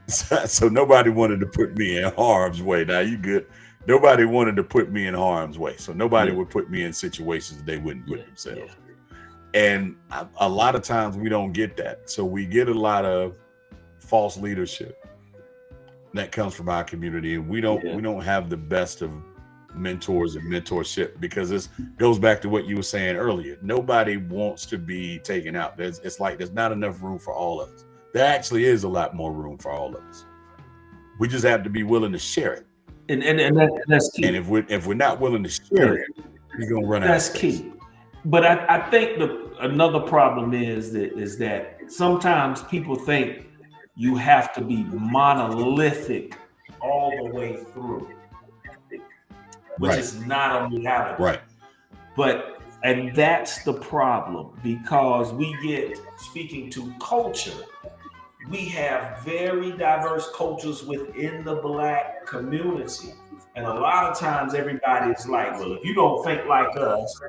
So nobody wanted to put me in harm's way. Now you good. Nobody wanted to put me in harm's way. So nobody would put me in situations that they wouldn't put themselves. And a lot of times we don't get that. So we get a lot of false leadership that comes from our community, and we don't have the best of mentors and mentorship, because this goes back to what you were saying earlier. Nobody wants to be taken out. It's like there's not enough room for all of us. There actually is a lot more room for all of us. We just have to be willing to share it. And that's key. And if we're not willing to share it, we're gonna run out. That's key. But I think another problem is that sometimes people think you have to be monolithic all the way through, which is not a reality. Right. And that's the problem, because we get, speaking to culture, we have very diverse cultures within the Black community. And a lot of times everybody is like, well, if you don't think like us,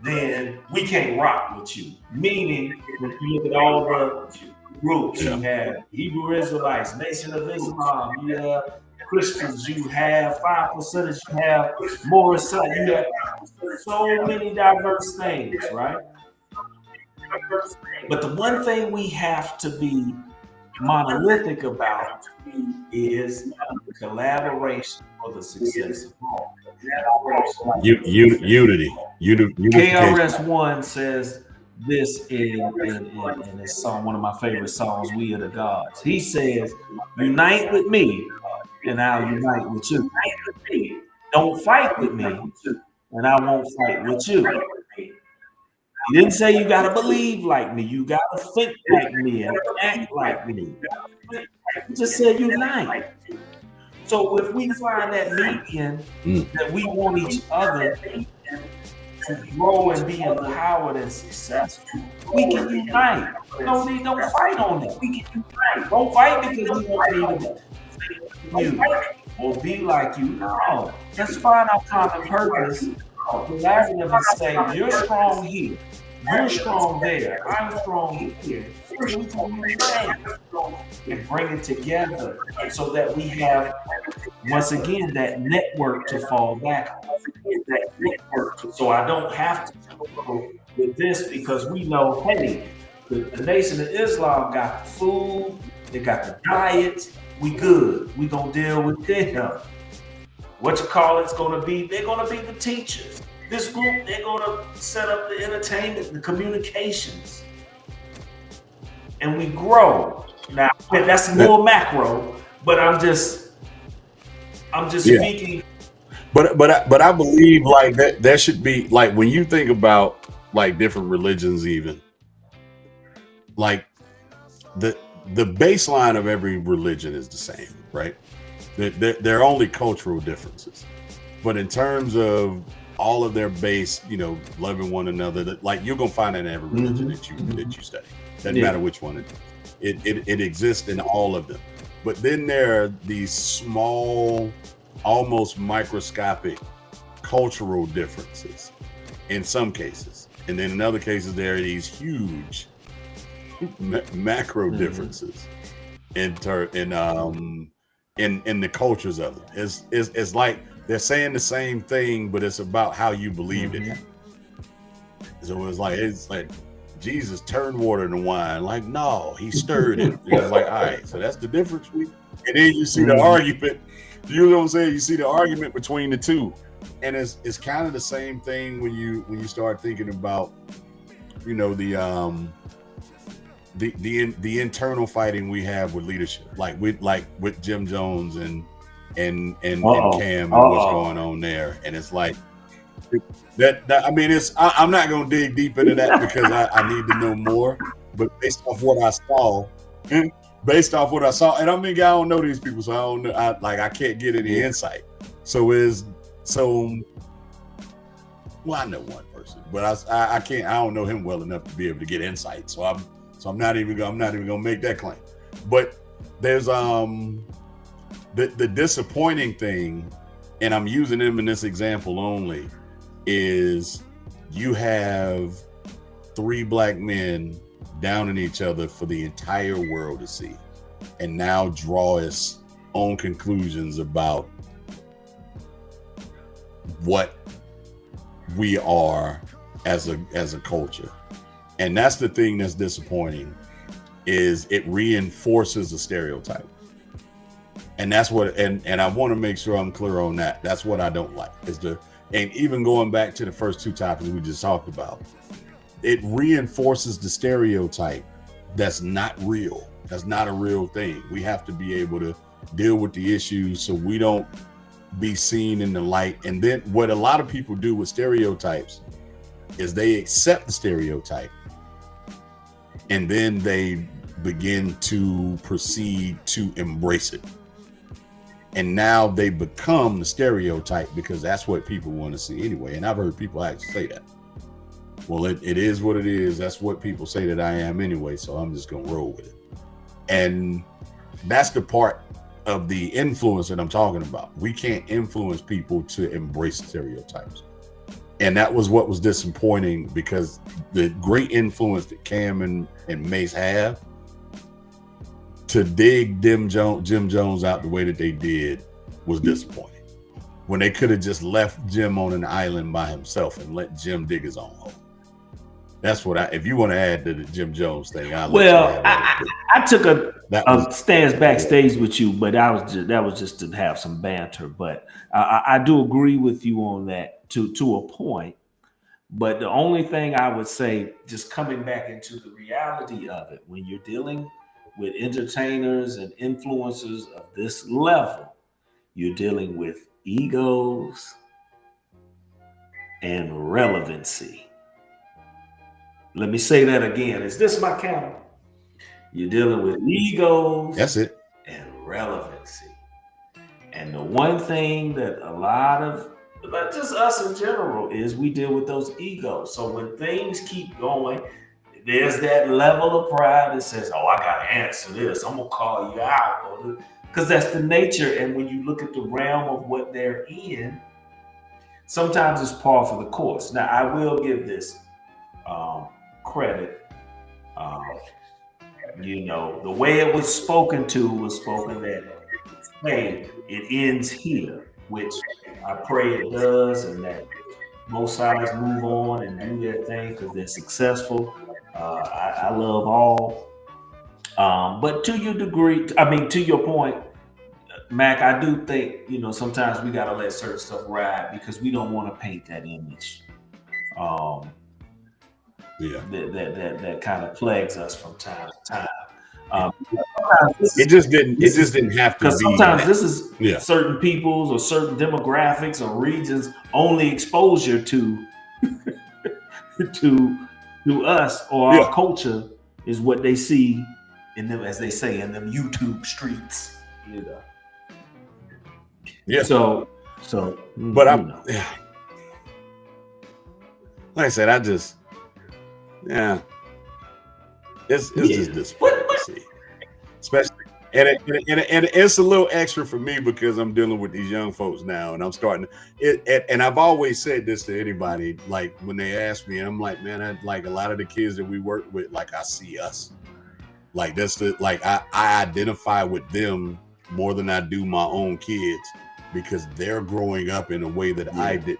then we can't rock with you. Meaning, when you look at all the groups, you have Hebrew Israelites, Nation of Islam, you have Christians, you have 5%, you have Morris, you have so many diverse things, right? But the one thing we have to be monolithic about is collaboration for the success of all. Unity. KRS-One says this in his song, one of my favorite songs, We Are the Gods. He says, unite with me and I'll unite with you. Don't fight with me and I won't fight with you. He didn't say you got to believe like me. You got to think like me and act like me. He just said unite. So if we find that median, that we want each other to grow and be empowered and successful, we can unite. Don't fight on it. We can unite. Don't fight because we want to be you or be like you. No, let's find our common purpose. Collaborative and say, you're strong here. You're strong there. I'm strong here. We can unite and bring it together so that we have, once again, that network to fall back on. So I don't have to go with this, because we know, hey, the Nation of Islam got the food, they got the diet, we good. We gonna deal with them. What you call it's gonna be? They're gonna be the teachers. This group, they're gonna set up the entertainment, the communications, and we grow. Now that's more macro, but I'm just speaking. But I believe like that should be like, when you think about like different religions, even like the baseline of every religion is the same, right? There are only cultural differences, but in terms of all of their base, loving one another, like you're gonna find it in every religion that you study. Doesn't matter which one it exists in all of them. But then there are these small, almost microscopic cultural differences in some cases, and then in other cases there are these huge macro differences in the cultures of it. It's like they're saying the same thing, but it's about how you believed it. So it's like Jesus turned water into wine. Like, no, he stirred it. It's like, all right, so that's the difference. And then you see the argument. You know what I'm saying? You see the argument between the two, and it's kind of the same thing when you start thinking about, the internal fighting we have with leadership, like with Jim Jones and Cam and what's going on there. And it's like that I mean, I'm not going to dig deep into that because I need to know more, but based off what I saw, and I mean, I don't know these people, so I don't know, I can't get any insight. Well, I know one person, but I don't know him well enough to be able to get insight. So I'm not even gonna make that claim. But there's the disappointing thing, and I'm using him in this example only, is you have 3 black men downing each other for the entire world to see, and now draw his own conclusions about what we are as a culture. And that's the thing that's disappointing, is it reinforces a stereotype. And that's what, and I want to make sure I'm clear on that. That's what I don't like and even going back to the first two topics we just talked about, it reinforces the stereotype that's not real. That's not a real thing. We have to be able to deal with the issues so we don't be seen in the light. And then what a lot of people do with stereotypes is they accept the stereotype and then they begin to proceed to embrace it. And now they become the stereotype because that's what people want to see anyway. And I've heard people actually say that. Well, it is what it is. That's what people say that I am anyway. So I'm just going to roll with it. And that's the part of the influence that I'm talking about. We can't influence people to embrace stereotypes. And that was what was disappointing, because the great influence that Cam and Mace have to dig Jim Jones out the way that they did was disappointing. When they could have just left Jim on an island by himself and let Jim dig his own hole. That's what if you want to add to the Jim Jones thing, I took a stance backstage with you, but that was just to have some banter. But I do agree with you on that to a point. But the only thing I would say, just coming back into the reality of it, when you're dealing with entertainers and influencers of this level, you're dealing with egos and relevancy. Let me say that again. Is this my camera? You're dealing with egos. That's it. And relevancy. And the one thing that a lot of, but just us in general, is we deal with those egos. So when things keep going, there's that level of pride that says, oh, I got to answer this. I'm going to call you out. Because that's the nature. And when you look at the realm of what they're in, sometimes it's par for the course. Now, I will give this credit. The way it was spoken that, hey, it ends here, which I pray it does, and that both sides move on and do their thing because they're successful. I love all. But to your point, Mac, I do think, sometimes we got to let certain stuff ride because we don't want to paint that image. That kind of plagues us from time to time. It just didn't have to be. Because sometimes this is certain people's or certain demographics or regions' only exposure to us or our culture is what they see in them, as they say, in them YouTube streets. Yeah. So, but like I said, it's just disappointing to see, especially, and it's a little extra for me because I'm dealing with these young folks now, and I'm starting and I've always said this to anybody, like when they ask me, and I'm like, man, like a lot of the kids that we work with, like I see us, like I identify with them more than I do my own kids, because they're growing up in a way that I did.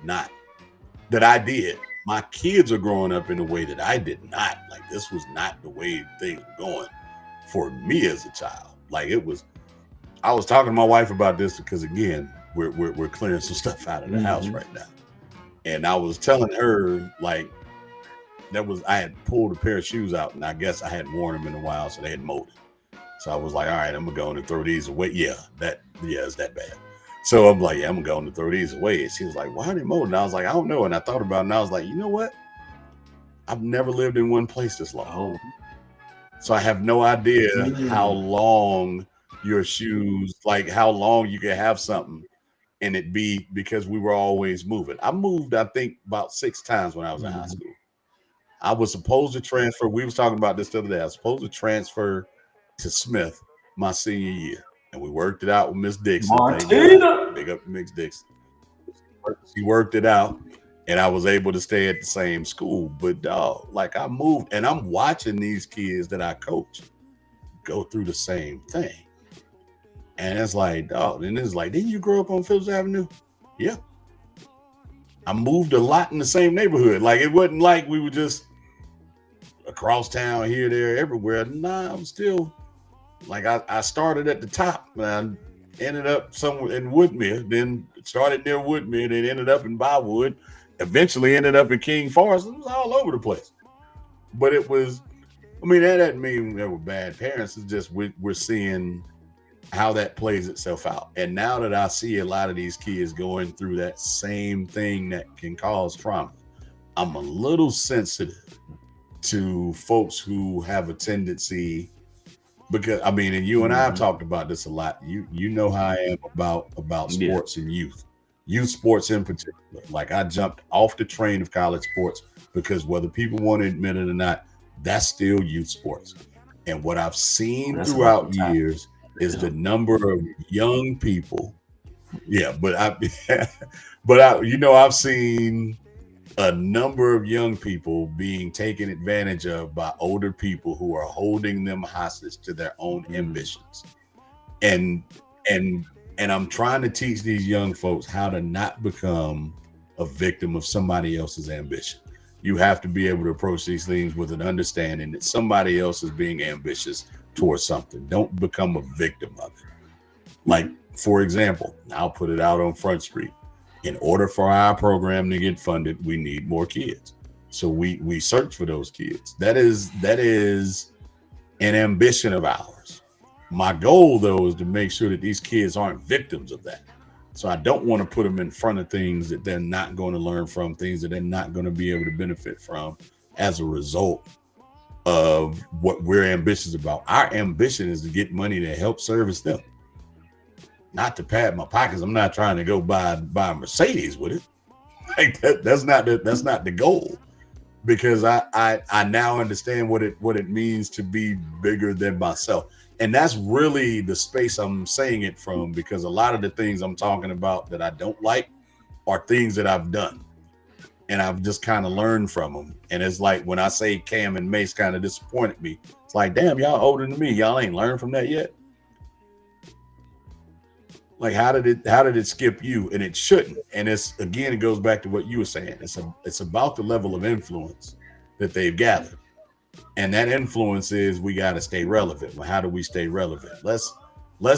My kids are growing up in a way that I did not. Like, this was not the way things were going for me as a child. Like, I was talking to my wife about this because, again, we're clearing some stuff out of the house right now. And I was telling her, like, I had pulled a pair of shoes out, and I guess I hadn't worn them in a while, so they had molded. So I was like, all right, I'm gonna go and throw these away. It's that bad. So I'm like, I'm gonna go and throw these away. And she was like, why are they molded? And I was like, I don't know. And I thought about it, and I was like, you know what? I've never lived in one place this long. So I have no idea how long your shoes, like how long you can have something and it be, because we were always moving. I moved, I think, about 6 times when I was in high school. I was supposed to transfer. We was talking about this the other day. I was supposed to transfer to Smith my senior year, and we worked it out with Miss Dixon. Big up Miss Dixon. She worked it out, and I was able to stay at the same school. But like, I moved, and I'm watching these kids that I coach go through the same thing. And it's like, and it's like, didn't you grow up on Phillips Avenue? Yeah. I moved a lot in the same neighborhood. Like, it wasn't like we were just across town, here, there, everywhere. Nah, I'm still, like, I started at the top, and ended up somewhere in Woodmere, then started near Woodmere, then ended up in Bywood, eventually ended up in King Forest. It was all over the place. But it was, I mean, that doesn't mean they were bad parents. It's just we're seeing how that plays itself out. And now that I see a lot of these kids going through that same thing that can cause trauma, I'm a little sensitive to folks who have a tendency, because I mean, and you and I have talked about this a lot. You know how I am about sports and youth sports in particular. Like, I jumped off the train of college sports because whether people want to admit it or not, that's still youth sports. And what I've seen throughout years is the number of young people. Yeah, but I've seen a number of young people being taken advantage of by older people who are holding them hostage to their own ambitions. And I'm trying to teach these young folks how to not become a victim of somebody else's ambition. You have to be able to approach these things with an understanding that somebody else is being ambitious towards something. Don't become a victim of it. Like, for example, I'll put it out on Front Street. In order for our program to get funded, we need more kids. So we search for those kids. That is an ambition of ours. My goal, though, is to make sure that these kids aren't victims of that. So I don't want to put them in front of things that they're not going to learn from, things that they're not going to be able to benefit from as a result of what we're ambitious about. Our ambition is to get money to help service them, not to pad my pockets. I'm not trying to go buy a Mercedes with it. Like that's not the goal, because I now understand what it means to be bigger than myself. And that's really the space I'm saying it from, because a lot of the things I'm talking about that I don't like are things that I've done, and I've just kind of learned from them. And it's like when I say Cam and Mace kind of disappointed me, it's like, damn, y'all older than me. Y'all ain't learned from that yet. Like, how did it skip you? And it shouldn't. And it goes back to what you were saying. It's about the level of influence that they've gathered. And that influence is, we got to stay relevant. Well, how do we stay relevant? Let's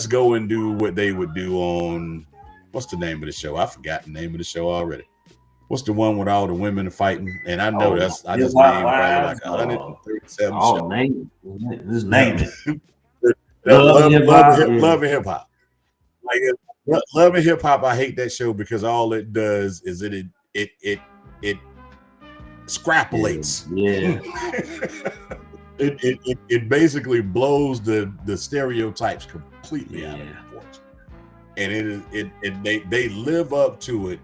go and do what they would do on, what's the name of the show? I forgot the name of the show already. What's the one with all the women fighting? And I know I just named probably like 137 shows. Just name it. Love and Hip Hop. Like, Love and Hip Hop, I hate that show because all it does is it scrapulates. Yeah. It basically blows the stereotypes completely out of proportion. And they live up to it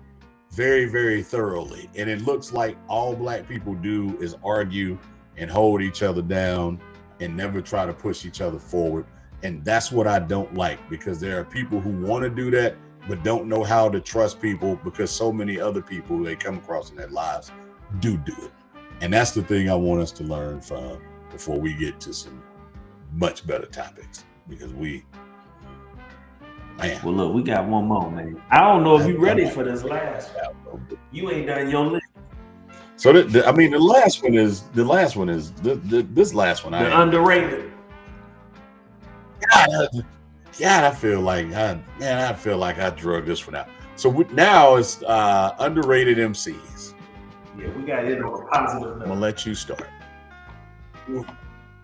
very, very thoroughly. And it looks like all Black people do is argue and hold each other down and never try to push each other forward. And that's what I don't like, because there are people who want to do that but don't know how to trust people, because so many other people they come across in their lives do it. And that's the thing I want us to learn from before we get to some much better topics, because well, look, we got one more, man. I don't know if you're ready for this last one. You ain't done your list. So the last one is this last one. Underrated. God, I feel like I drug this one out. So now it's underrated MCs. Yeah, we got it on a positive note. I'm gonna let you start.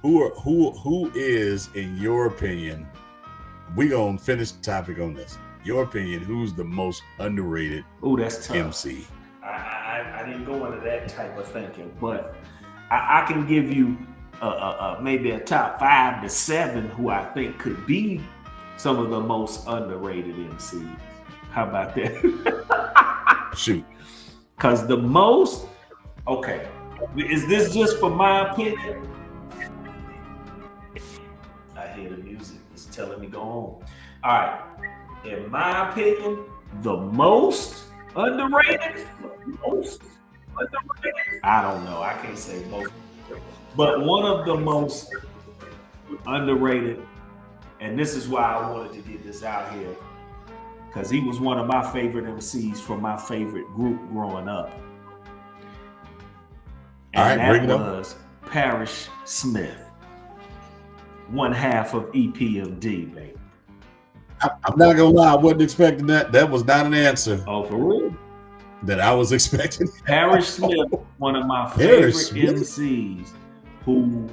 Who is, in your opinion? We gonna finish the topic on this. Your opinion, who's the most underrated that's tough. MC? I didn't go into that type of thinking, but I can give you maybe a top 5 to 7 who I think could be some of the most underrated MCs. How about that? Shoot. Because the most, okay, is this just for my opinion? I hear the music. It's telling me go home. All right. In my opinion, the most underrated? I don't know. I can't say most. But one of the most underrated, and this is why I wanted to get this out here, because he was one of my favorite MCs from my favorite group growing up. And that was Parrish Smith, one half of EPMD, baby. I'm not gonna lie, I wasn't expecting that. That was not an answer. Oh, for real? That I was expecting. Parrish Smith, one of my favorite MCs, who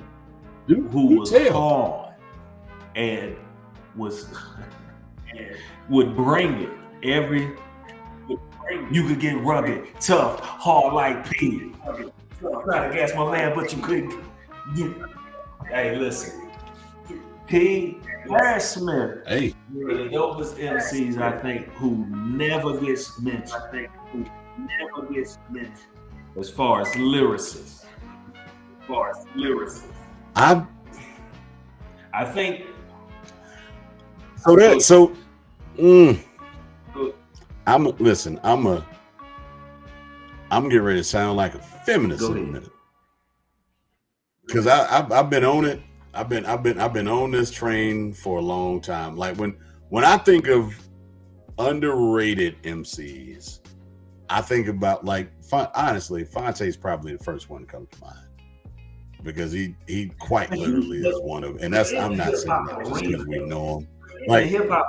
was hard and would bring it every. You could get rugged, tough, hard like P. Try to gas my man, but you couldn't. Hey, listen. Parrish Smith, hey, one of the dopest MCs I think who never gets mentioned. As far as lyricists. I think so. I'm getting ready to sound like a feminist in a minute, because I've been on it. I've been on this train for a long time. Like when I think of underrated MCs, I think about honestly, Fonte's probably the first one to come to mind, because he quite literally is one of, and that's, I'm not saying that just because we know him. Like hip hop,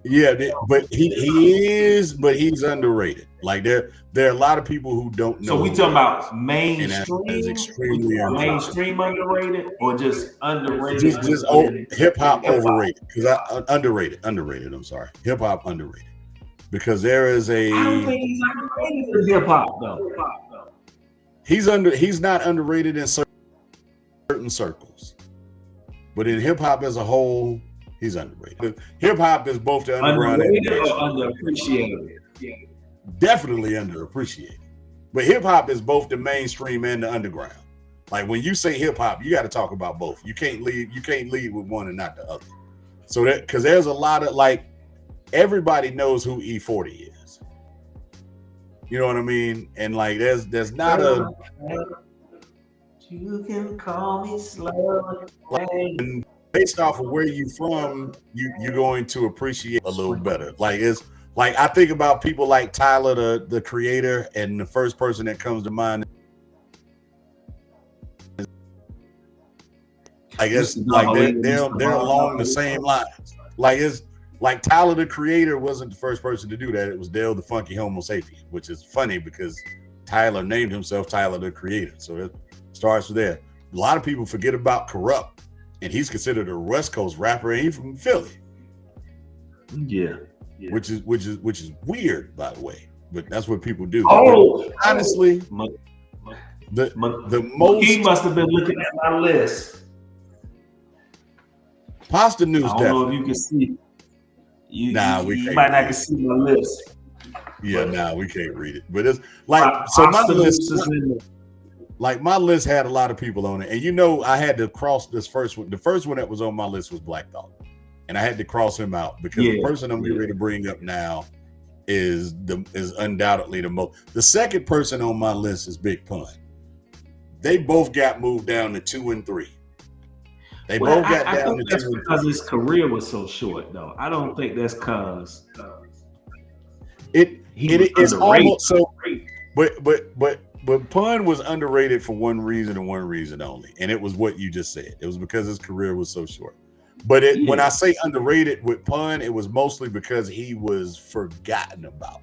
yeah, but he's underrated. Like there are a lot of people who don't know. So we talking about mainstream, extremely mainstream underrated, or just underrated? Just hip hop overrated, because underrated. I'm sorry, hip hop underrated, because there is a. I don't think he's underrated in hip hop though. He's not underrated in certain circles, but in hip hop as a whole, he's underrated. Hip hop is both the underground and underappreciated. Yeah. Definitely underappreciated. But hip hop is both the mainstream and the underground. Like when you say hip hop, you got to talk about both. You can't lead with one and not the other. So that, because there's a lot of, like, everybody knows who E40 is. You know what I mean? And like there's not a. You can call me slow. And based off of where you from, you're going to appreciate a little better. Like it's like, I think about people like Tyler, the Creator, and the first person that comes to mind, I guess, like they're along the same lines. Like it's like Tyler, the Creator, wasn't the first person to do that. It was Dale the Funky Homo Sapien, which is funny because Tyler named himself Tyler, the Creator. So it starts there. A lot of people forget about Corrupt, and he's considered a West Coast rapper, and he's from Philly. Yeah. Which is weird, by the way, but that's what people do. Oh, but honestly, the most, he must have been looking at my list. Pasta News. I don't know if you can see. You might not can see my list. Yeah, we can't read it, but it's like, so my list. Like my list had a lot of people on it, and I had to cross this first one. The first one that was on my list was Black Thought, and I had to cross him out because the person I'm getting ready to bring up now is undoubtedly the most. The second person on my list is Big Pun. They both got moved down to 2 and 3. They both got down to 2 and 3 because his career was so short, though. I don't think that's because it is almost so. But Pun was underrated for one reason and one reason only, and it was what you just said. It was because his career was so short. But when I say underrated with Pun, it was mostly because he was forgotten about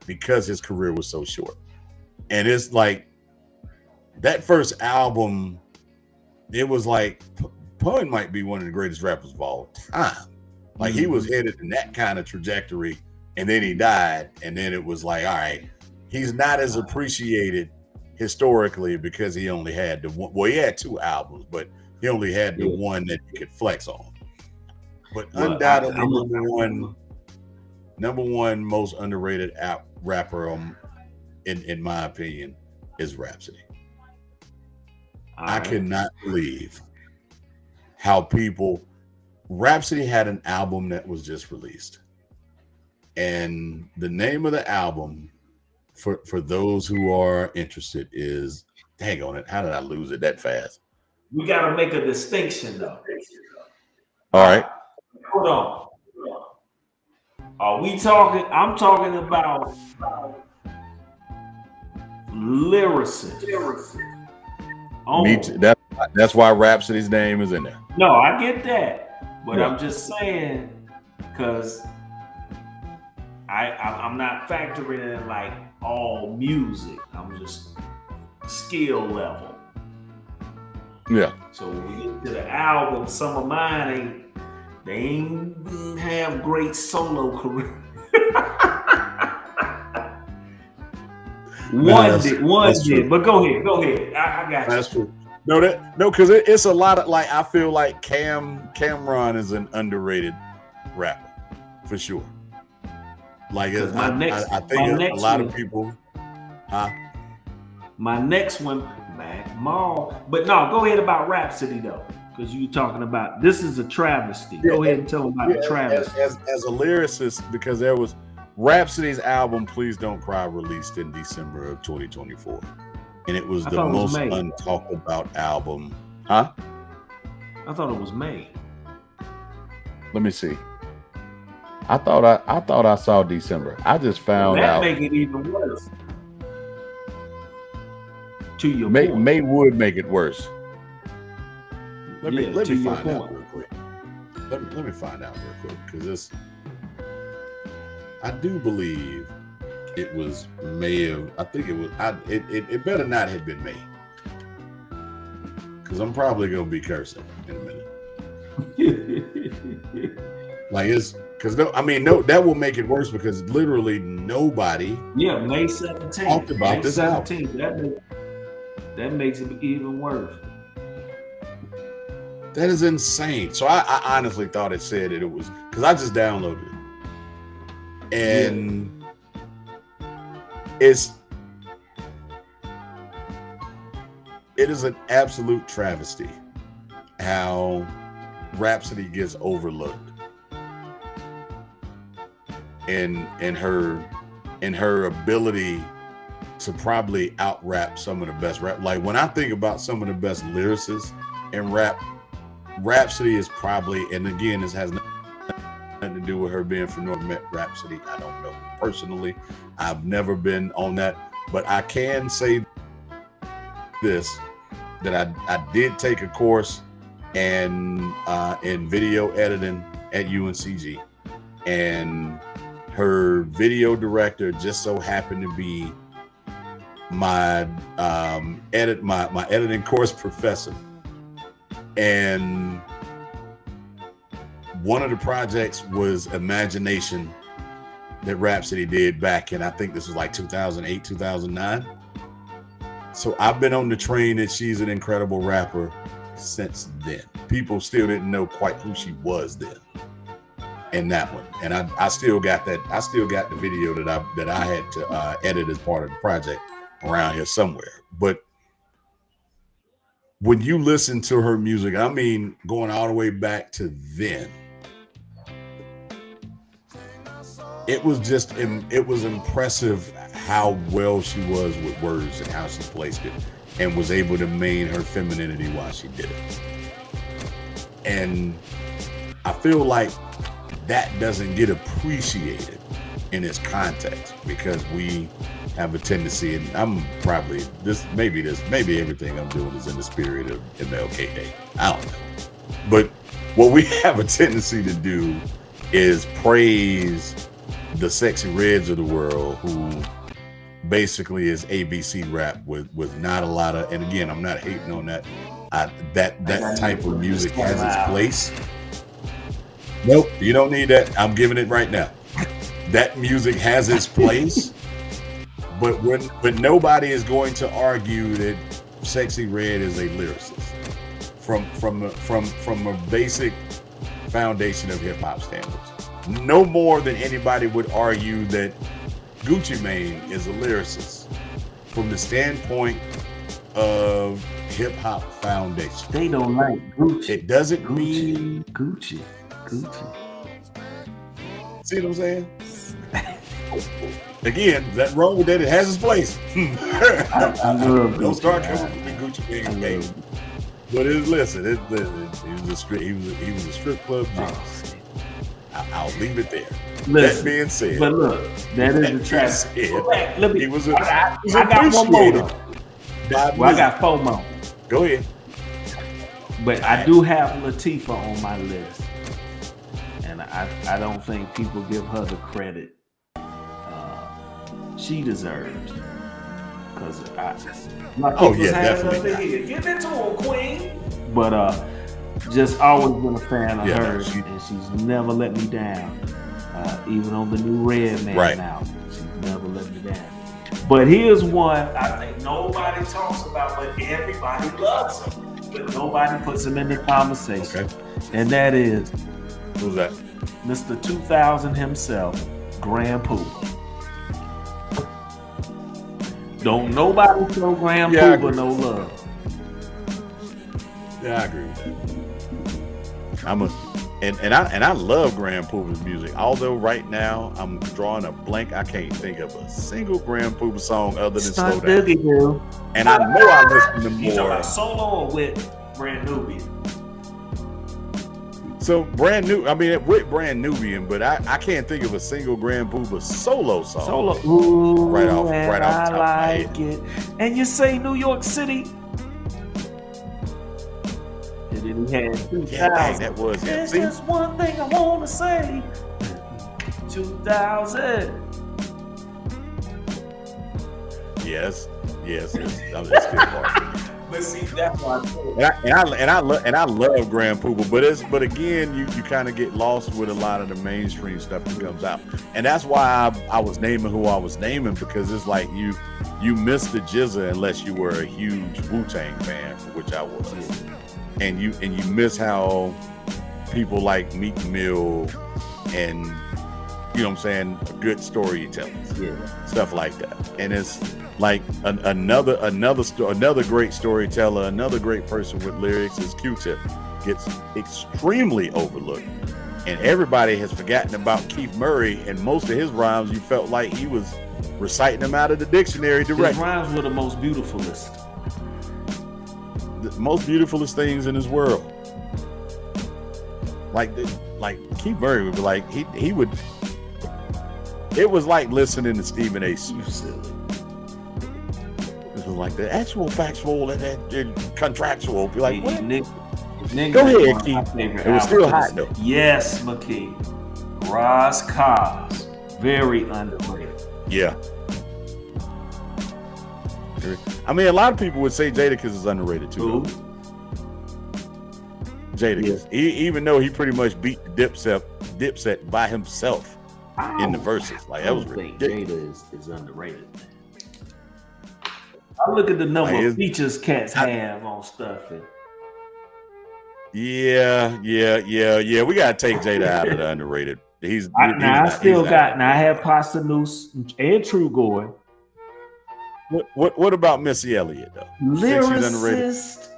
because his career was so short. And it's like that first album, it was like Pun might be one of the greatest rappers of all time. Like he was headed in that kind of trajectory, and then he died, and then it was like, all right, he's not as appreciated historically because he only had the one. Well, he had 2 albums, but he only had the one that he could flex on. But undoubtedly, number one most underrated rapper, in my opinion, is Rhapsody. I cannot believe how Rhapsody had an album that was just released, and the name of the album, for those who are interested, is, dang on it, how did I lose it that fast? We got to make a distinction, though. All right. Hold on. Are we talking? I'm talking about lyricists. Me too. That's why Rhapsody's name is in there. No, I get that. But I'm just saying, because I'm not factoring in like all music. I'm just skill level. Yeah. So when we get to the album, some of mine ain't have great solo career. One did, but go ahead. I got you. That's true. No, because it's a lot of like I feel like Cameron is an underrated rapper for sure. Like I think a lot of people. My next one, Mac Mall. But no, go ahead about Rhapsody though, because you talking about this is a travesty. Go ahead and tell them about the travesty. As a lyricist, because there was Rhapsody's album "Please Don't Cry" released in December of 2024, and it was the most untalked about album. Huh? I thought it was May. Let me see. I thought I saw December. I just found out. That make it even worse. To your point. point. May would make it worse. Let me find out real quick. Let me find out real quick because I do believe it was May of. I think it was. It better not have been May because I'm probably gonna be cursing in a minute. Like it's because that will make it worse because literally nobody. Yeah, May 17th. Talked about this album. That makes it even worse. That is insane. So I honestly thought it said that it was because I just downloaded it. And it is an absolute travesty how Rhapsody gets overlooked in her ability to probably out rap some of the best rap. Like when I think about some of the best lyricists in rap, Rhapsody is probably, and again, this has nothing to do with her being from North Rhapsody. I don't know personally. I've never been on that, but I can say this, that I did take a course in video editing at UNCG, and her video director just so happened to be my editing course professor. And one of the projects was Imagination that Rhapsody did back in, I think this was like 2008, 2009. So I've been on the train that she's an incredible rapper since then. People still didn't know quite who she was then in that one. And I still got that. I still got the video that I had to edit as part of the project around here somewhere. But when you listen to her music, I mean, going all the way back to then, it was impressive how well she was with words and how she placed it and was able to maintain her femininity while she did it. And I feel like that doesn't get appreciated in its context because we have a tendency, and I'm probably maybe everything I'm doing is in the spirit of MLK Day. I don't know. But what we have a tendency to do is praise the Sexy Reds of the world, who basically is ABC rap with not a lot of, and again, I'm not hating on that. That type of music has its place. Nope, you don't need that. I'm giving it right now. That music has its place. But nobody is going to argue that Sexy Red is a lyricist from a basic foundation of hip hop standards. No more than anybody would argue that Gucci Mane is a lyricist from the standpoint of hip hop foundation. They don't like Gucci. It doesn't mean Gucci. See what I'm saying? Again, is that wrong with that? It has its place. Don't start coming with the Gucci Mane. But listen, he was a strip club genius. I'll leave it there. Listen, that being said, but look, that is the trap. He was I got one more. I got 4 more. Go ahead. But I do have Latifah on my list. and I don't think people give her the credit she deserves. Because definitely. Give it to her, queen. But just always been a fan of hers, and she's never let me down. Even on the new Red Man album, she's never let me down. But here's one I think nobody talks about, but everybody loves him. But nobody puts him in the conversation. Okay. And that is, who's that? Mr. 2000 himself, Grand Pooba. Don't nobody show Grand Pooba no love. Yeah, I agree with that. I love Grand Pooba's music. Although right now I'm drawing a blank, I can't think of a single Grand Pooba song other than Slow Down. And I know I listen to more. You talking about solo or with Brand Nubian? So with Brand Nubian, but I can't think of a single Grand Pooba solo song. Ooh, right off the top of my head. It. And you say New York City. And then he had 2000. Yeah, dang, that was him. There's just one thing I want to say. 2000. Yes, that's good part. But see, that's why I love Grand Pooba, but again, you kind of get lost with a lot of the mainstream stuff that comes out, and that's why I was naming who I was naming, because it's like you missed the jizza unless you were a huge Wu-Tang fan, for which I was, and you miss how people like Meek Mill and you know what I'm saying, good storytellers, stuff like that, and it's like another great storyteller, another great person with lyrics is Q-Tip. Gets extremely overlooked, and everybody has forgotten about Keith Murray, and most of his rhymes you felt like he was reciting them out of the dictionary directly. His rhymes were the most beautifulest things in his world. Like Keith Murray would be like he would. It was like listening to Stephen A. Smith. It was like the actual, factual, and contractual. Be like, what? Go ahead, Keith. It was still hot though. Yes, McKee. Ross Cos, very underrated. Yeah. I mean, a lot of people would say Jadakiss is underrated too. Jadakiss, even though he pretty much beat Dipset by himself in the verses, like that was ridiculous. Jada is underrated. I look at the number of features cats have on stuff. Yeah. We gotta take Jada out of the underrated. I have Pasta Noose and True Goy. What about Missy Elliott though? Lyricist.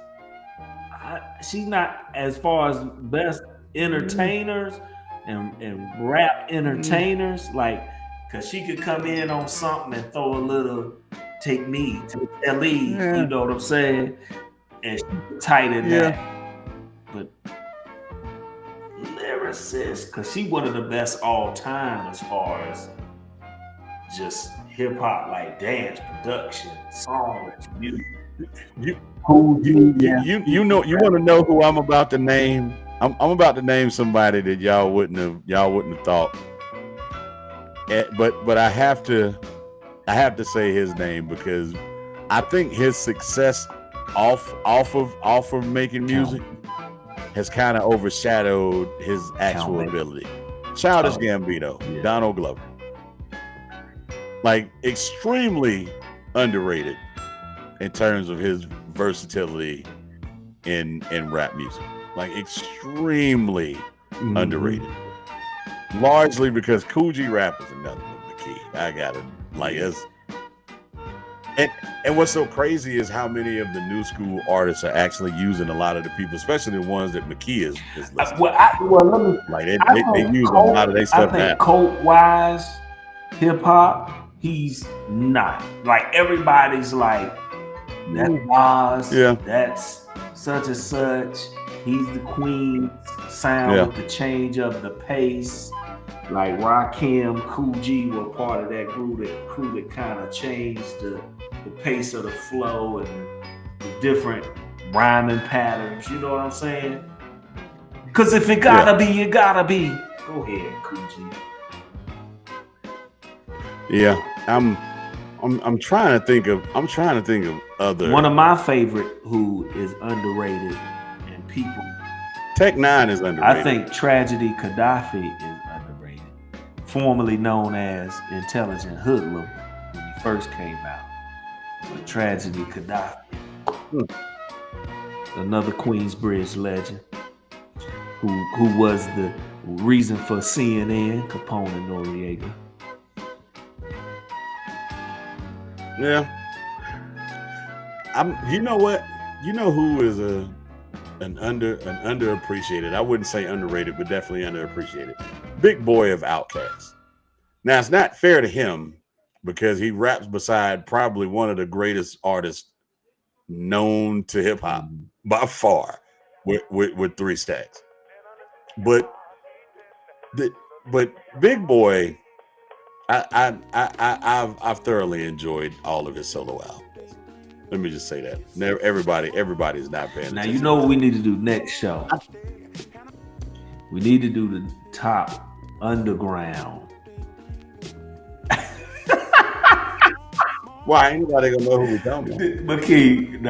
She's not as far as best entertainers and rap entertainers, like, cause she could come in on something and throw a little take me to LE, you know what I'm saying? And she's tight in that. But lyricist, cause she one of the best all time as far as just hip hop, like dance, production, songs, music. You want to know who I'm about to name? I'm about to name somebody that y'all wouldn't have thought. But I have to say his name because I think his success off of making music has kind of overshadowed his actual ability. Childish Gambino, Donald Glover, like extremely underrated in terms of his versatility in rap music, like extremely underrated. Largely because Cool G Rap is another one, the key. I got it. Like it's and what's so crazy is how many of the new school artists are actually using a lot of the people, especially the ones that McKee is listening. Let me. Like they use a lot of their stuff now. Cult wise, hip hop, he's not. Like everybody's like, that's Nas, that's such and such. He's the Queen sound with the change of the pace. Like Rakim, Cool G were part of that crew that kind of changed the pace of the flow and the different rhyming patterns. You know what I'm saying? Because if it gotta be, it gotta be. Go ahead, Coochie. Yeah, I'm trying to think of other. One of my favorite who is underrated and people. Tech Nine is underrated. I think Tragedy Gaddafi is underrated. Formerly known as Intelligent Hoodlum when he first came out. But Tragedy Gaddafi. Another Queensbridge legend who was the reason for CNN, Capone and Noriega. Yeah. You know what? You know who is an underappreciated? I wouldn't say underrated, but definitely underappreciated. Big Boy of Outkast. Now it's not fair to him because he raps beside probably one of the greatest artists known to hip hop by far, with 3 Stacks. But Big Boy, I've thoroughly enjoyed all of his solo albums. Let me just say that. Everybody's not paying attention. Now you know what we need to do next show. We need to do the top underground. Why anybody gonna know who we're talking about? But keep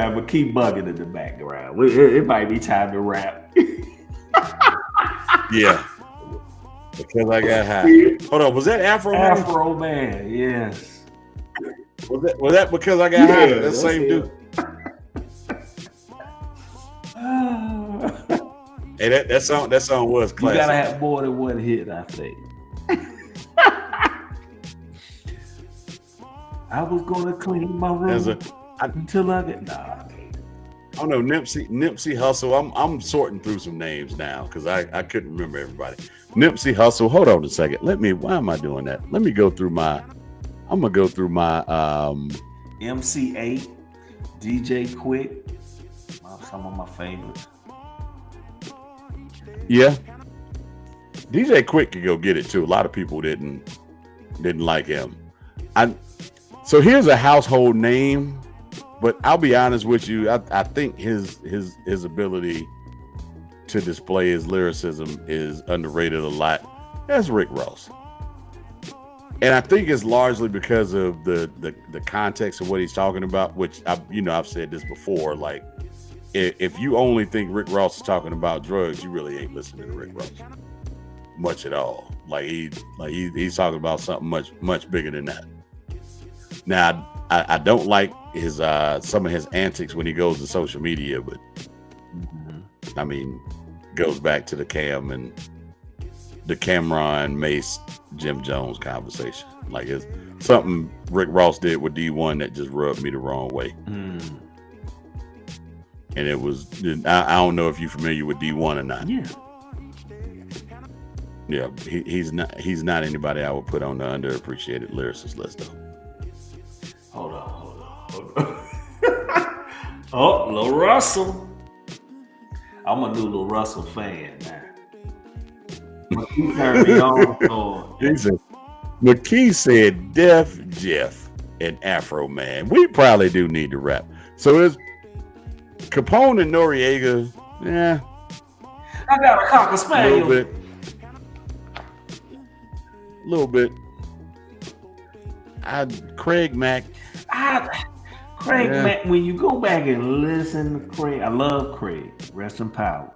bugging in the background. It might be time to rap. Yeah. Because I got high. Hold on, was that Afro Man? Afro Man, yes. Was that because I got high? That same dude. Hey, that song was classic. You gotta have more than one hit, I think. I was gonna clean my room until I get Oh no, Nipsey Hussle. I'm sorting through some names now because I couldn't remember everybody. Nipsey Hussle. Hold on a second. Why am I doing that? Let me go through my. I'm gonna go through my MC8, DJ Quick. Some of my favorites. Yeah, DJ Quick could go get it too. A lot of people didn't like him. So here's a household name, but I'll be honest with you. I think his ability to display his lyricism is underrated a lot. That's Rick Ross, and I think it's largely because of the context of what he's talking about. Which I've said this before. Like, if you only think Rick Ross is talking about drugs, you really ain't listening to Rick Ross much at all. Like he's talking about something much bigger than that. Now, I don't like his some of his antics when he goes to social media, but I mean, goes back to the Cameron Mace Jim Jones conversation. Like it's something Rick Ross did with D1 that just rubbed me the wrong way. And it was I don't know if you're familiar with D1 or not. Yeah, he's not anybody I would put on the underappreciated lyricist list though. Hold on. Oh, Lil Russell. I'm a new Lil Russell fan now. He turned me on. McKee said Def Jeff and Afro Man. We probably do need to rap. So it's Capone and Noriega. Yeah. I got a cocker spaniel. A little bit. Craig Mack. Mack, when you go back and listen to Craig, I love Craig. Rest in power.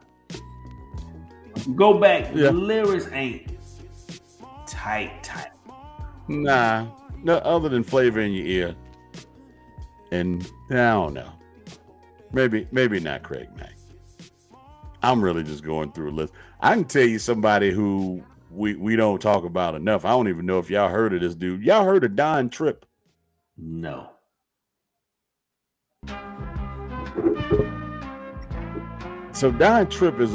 If you go back, the lyrics ain't tight. Nah, no other than flavor in your ear. And I don't know. Maybe not Craig Mack. I'm really just going through a list. I can tell you somebody who we don't talk about enough. I don't even know if y'all heard of this dude. Y'all heard of Don Tripp? No. So Don Tripp is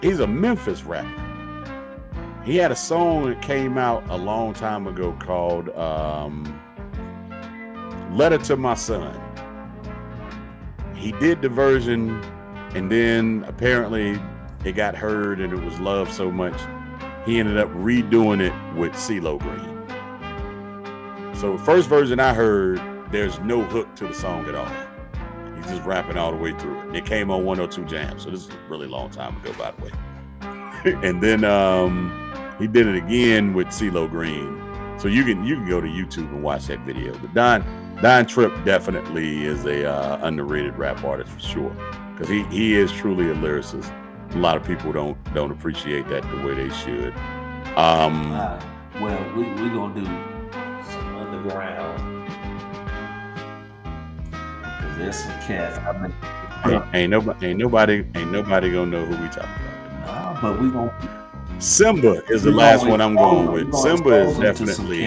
he's a Memphis rapper. He had a song that came out a long time ago called Letter to My Son. He did the version and then apparently it got heard and it was loved so much he ended up redoing it with CeeLo Green. So the first version I heard, there's no hook to the song at all. He's just rapping all the way through it. And it came on 102 Jam, so this is a really long time ago, by the way. And then he did it again with CeeLo Green. So you can go to YouTube and watch that video. But Don Tripp definitely is a underrated rap artist for sure, because he is truly a lyricist. A lot of people don't appreciate that the way they should. Well, we're gonna do some underground, because there's some cats. Ain't nobody gonna know who we talking about. Nah, but we gonna. Simba is the last one I'm going with. Simba is definitely.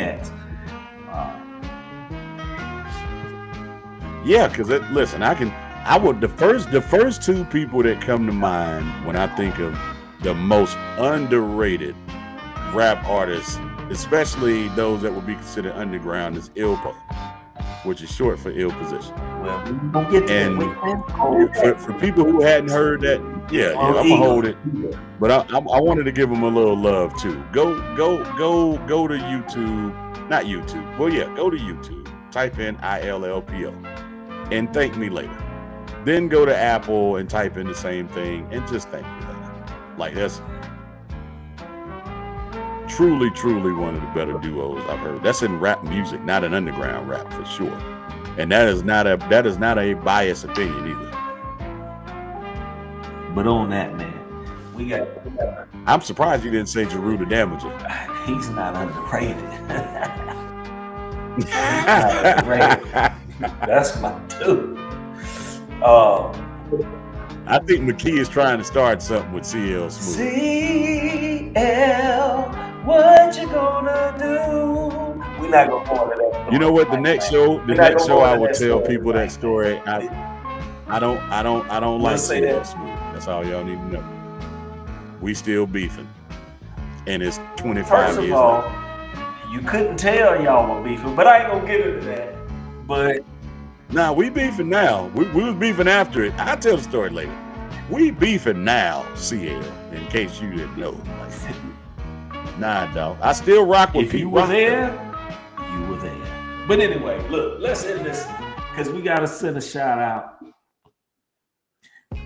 Yeah, because listen, the first two people that come to mind when I think of the most underrated rap artists, especially those that would be considered underground, is Illpo, which is short for Ill Position. Well, we don't get to and for people who hadn't heard that, yeah, I'm gonna hold it. But I wanted to give them a little love too. Go to YouTube, not YouTube. Well, yeah, go to YouTube. Type in ILLPO and thank me later. Then go to Apple and type in the same thing and just thank me later. Like, that's truly one of the better duos I've heard. That's in rap music, not an underground rap for sure. And that is not a biased opinion either. But on that, man, we got. I'm surprised you didn't say Jeru the Damager. He's not underrated. That's my dude. I think McKee is trying to start something with CL Smooth. CL, what you gonna do? We're not gonna go into that. You know what? The next show I will tell people that story. I don't like CL Smooth. That's all y'all need to know. We still beefing, and it's 25 First of years all, later. you couldn't tell y'all were beefing, but I ain't gonna get into that. But nah, we beefing now. We was beefing after it. I'll tell the story later. We beefing now, CL, in case you didn't know. Nah, dog. I still rock with people. If you were there, you were there. But anyway, look, let's end this, because we gotta send a shout out.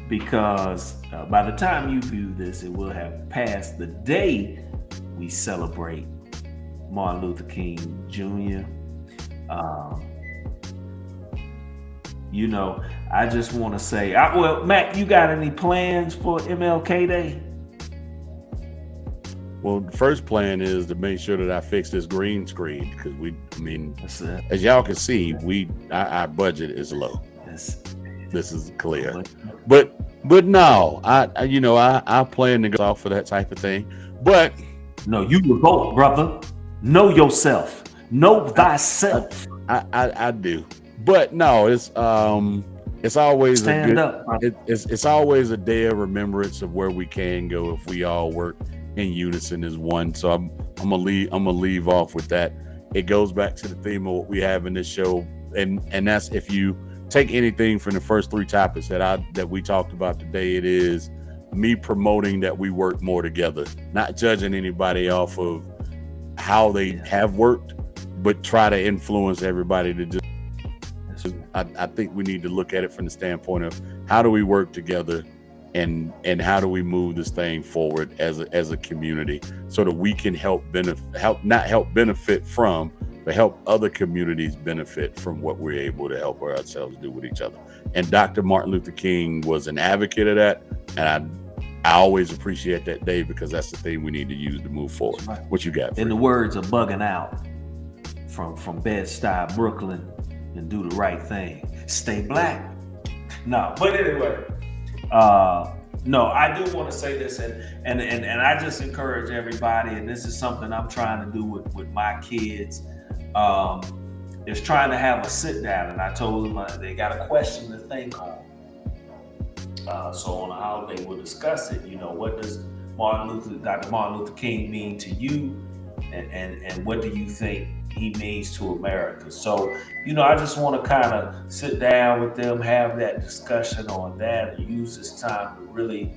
Because by the time you view this, it will have passed the day we celebrate Martin Luther King Jr. You know, I just want to say, well, Mac, you got any plans for MLK Day? Well, the first plan is to make sure that I fix this green screen, because as y'all can see, our budget is low. This is clear. But no, I plan to go off for that type of thing. But no, you revolt, brother. Know yourself. Know thyself. I do. But no, it's always it's always a day of remembrance of where we can go if we all work in unison as one. So I'm gonna leave off with that. It goes back to the theme of what we have in this show, and that's, if you take anything from the first three topics that we talked about today, it is me promoting that we work more together, not judging anybody off of how they have worked, but try to influence everybody to just. I think we need to look at it from the standpoint of how do we work together, and how do we move this thing forward as a community, so that we can help benefit from, but help other communities benefit from what we're able to help ourselves do with each other. And Dr. Martin Luther King was an advocate of that, and I always appreciate that day, because that's the thing we need to use to move forward. Right. What you got? In the words of Bugging Out from Bed-Stuy, Brooklyn, and do the right thing. Stay black. No, but anyway, no, I do want to say this, and I just encourage everybody, and this is something I'm trying to do with my kids, is trying to have a sit down, and I told them they got a question to think on. So on a holiday, we'll discuss it. You know, what does Dr. Martin Luther King mean to you, and what do you think he means to America? So, you know, I just want to kind of sit down with them, have that discussion on that, and use this time to really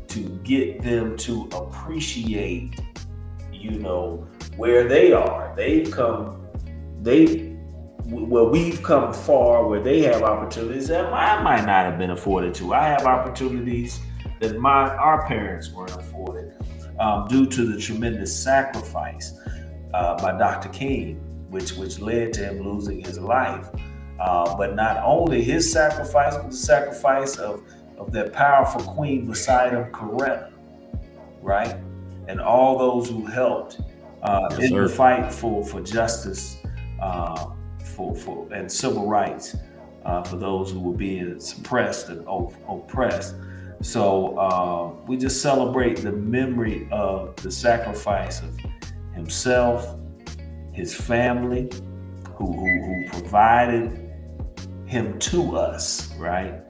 to get them to appreciate, you know, where they are. They've come, where we've come far, where they have opportunities that I might not have been afforded to. I have opportunities that our parents weren't afforded due to the tremendous sacrifice by Dr. King, which led to him losing his life. But not only his sacrifice, but the sacrifice of that powerful queen beside him, Coretta, right? And all those who helped in the fight for justice, for and civil rights for those who were being suppressed and oppressed. So we just celebrate the memory of the sacrifice of himself, his family, who provided him to us, right?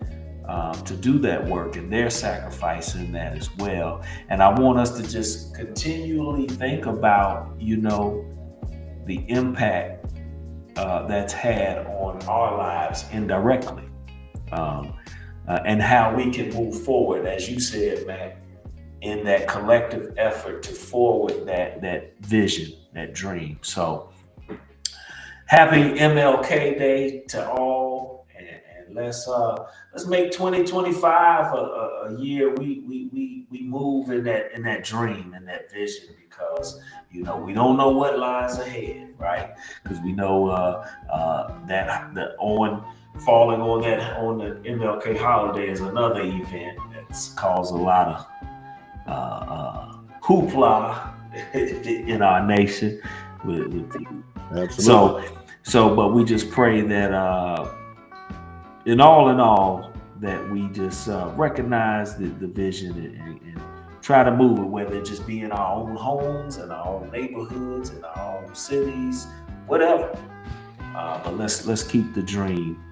To do that work, and their sacrifice in that as well. And I want us to just continually think about, the impact that's had on our lives indirectly, and how we can move forward, as you said, Matt, in that collective effort to forward that vision, that dream. So happy MLK Day to all, and let's make 2025 a year we move in that dream and that vision, because we don't know what lies ahead, right? Because we know that falling on the MLK holiday is another event that's caused a lot of hoopla in our nation. Absolutely. So, but we just pray that in all, that we just recognize the vision and try to move it, whether it just be in our own homes, in our own neighborhoods, in our own cities, whatever. But let's keep the dream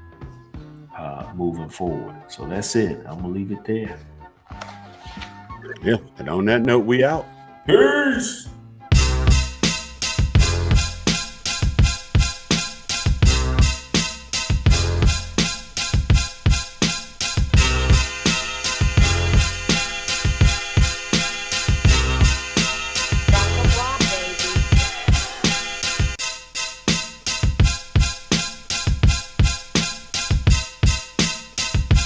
moving forward. So that's it. I'm gonna leave it there. Yeah, and on that note, we out. Peace.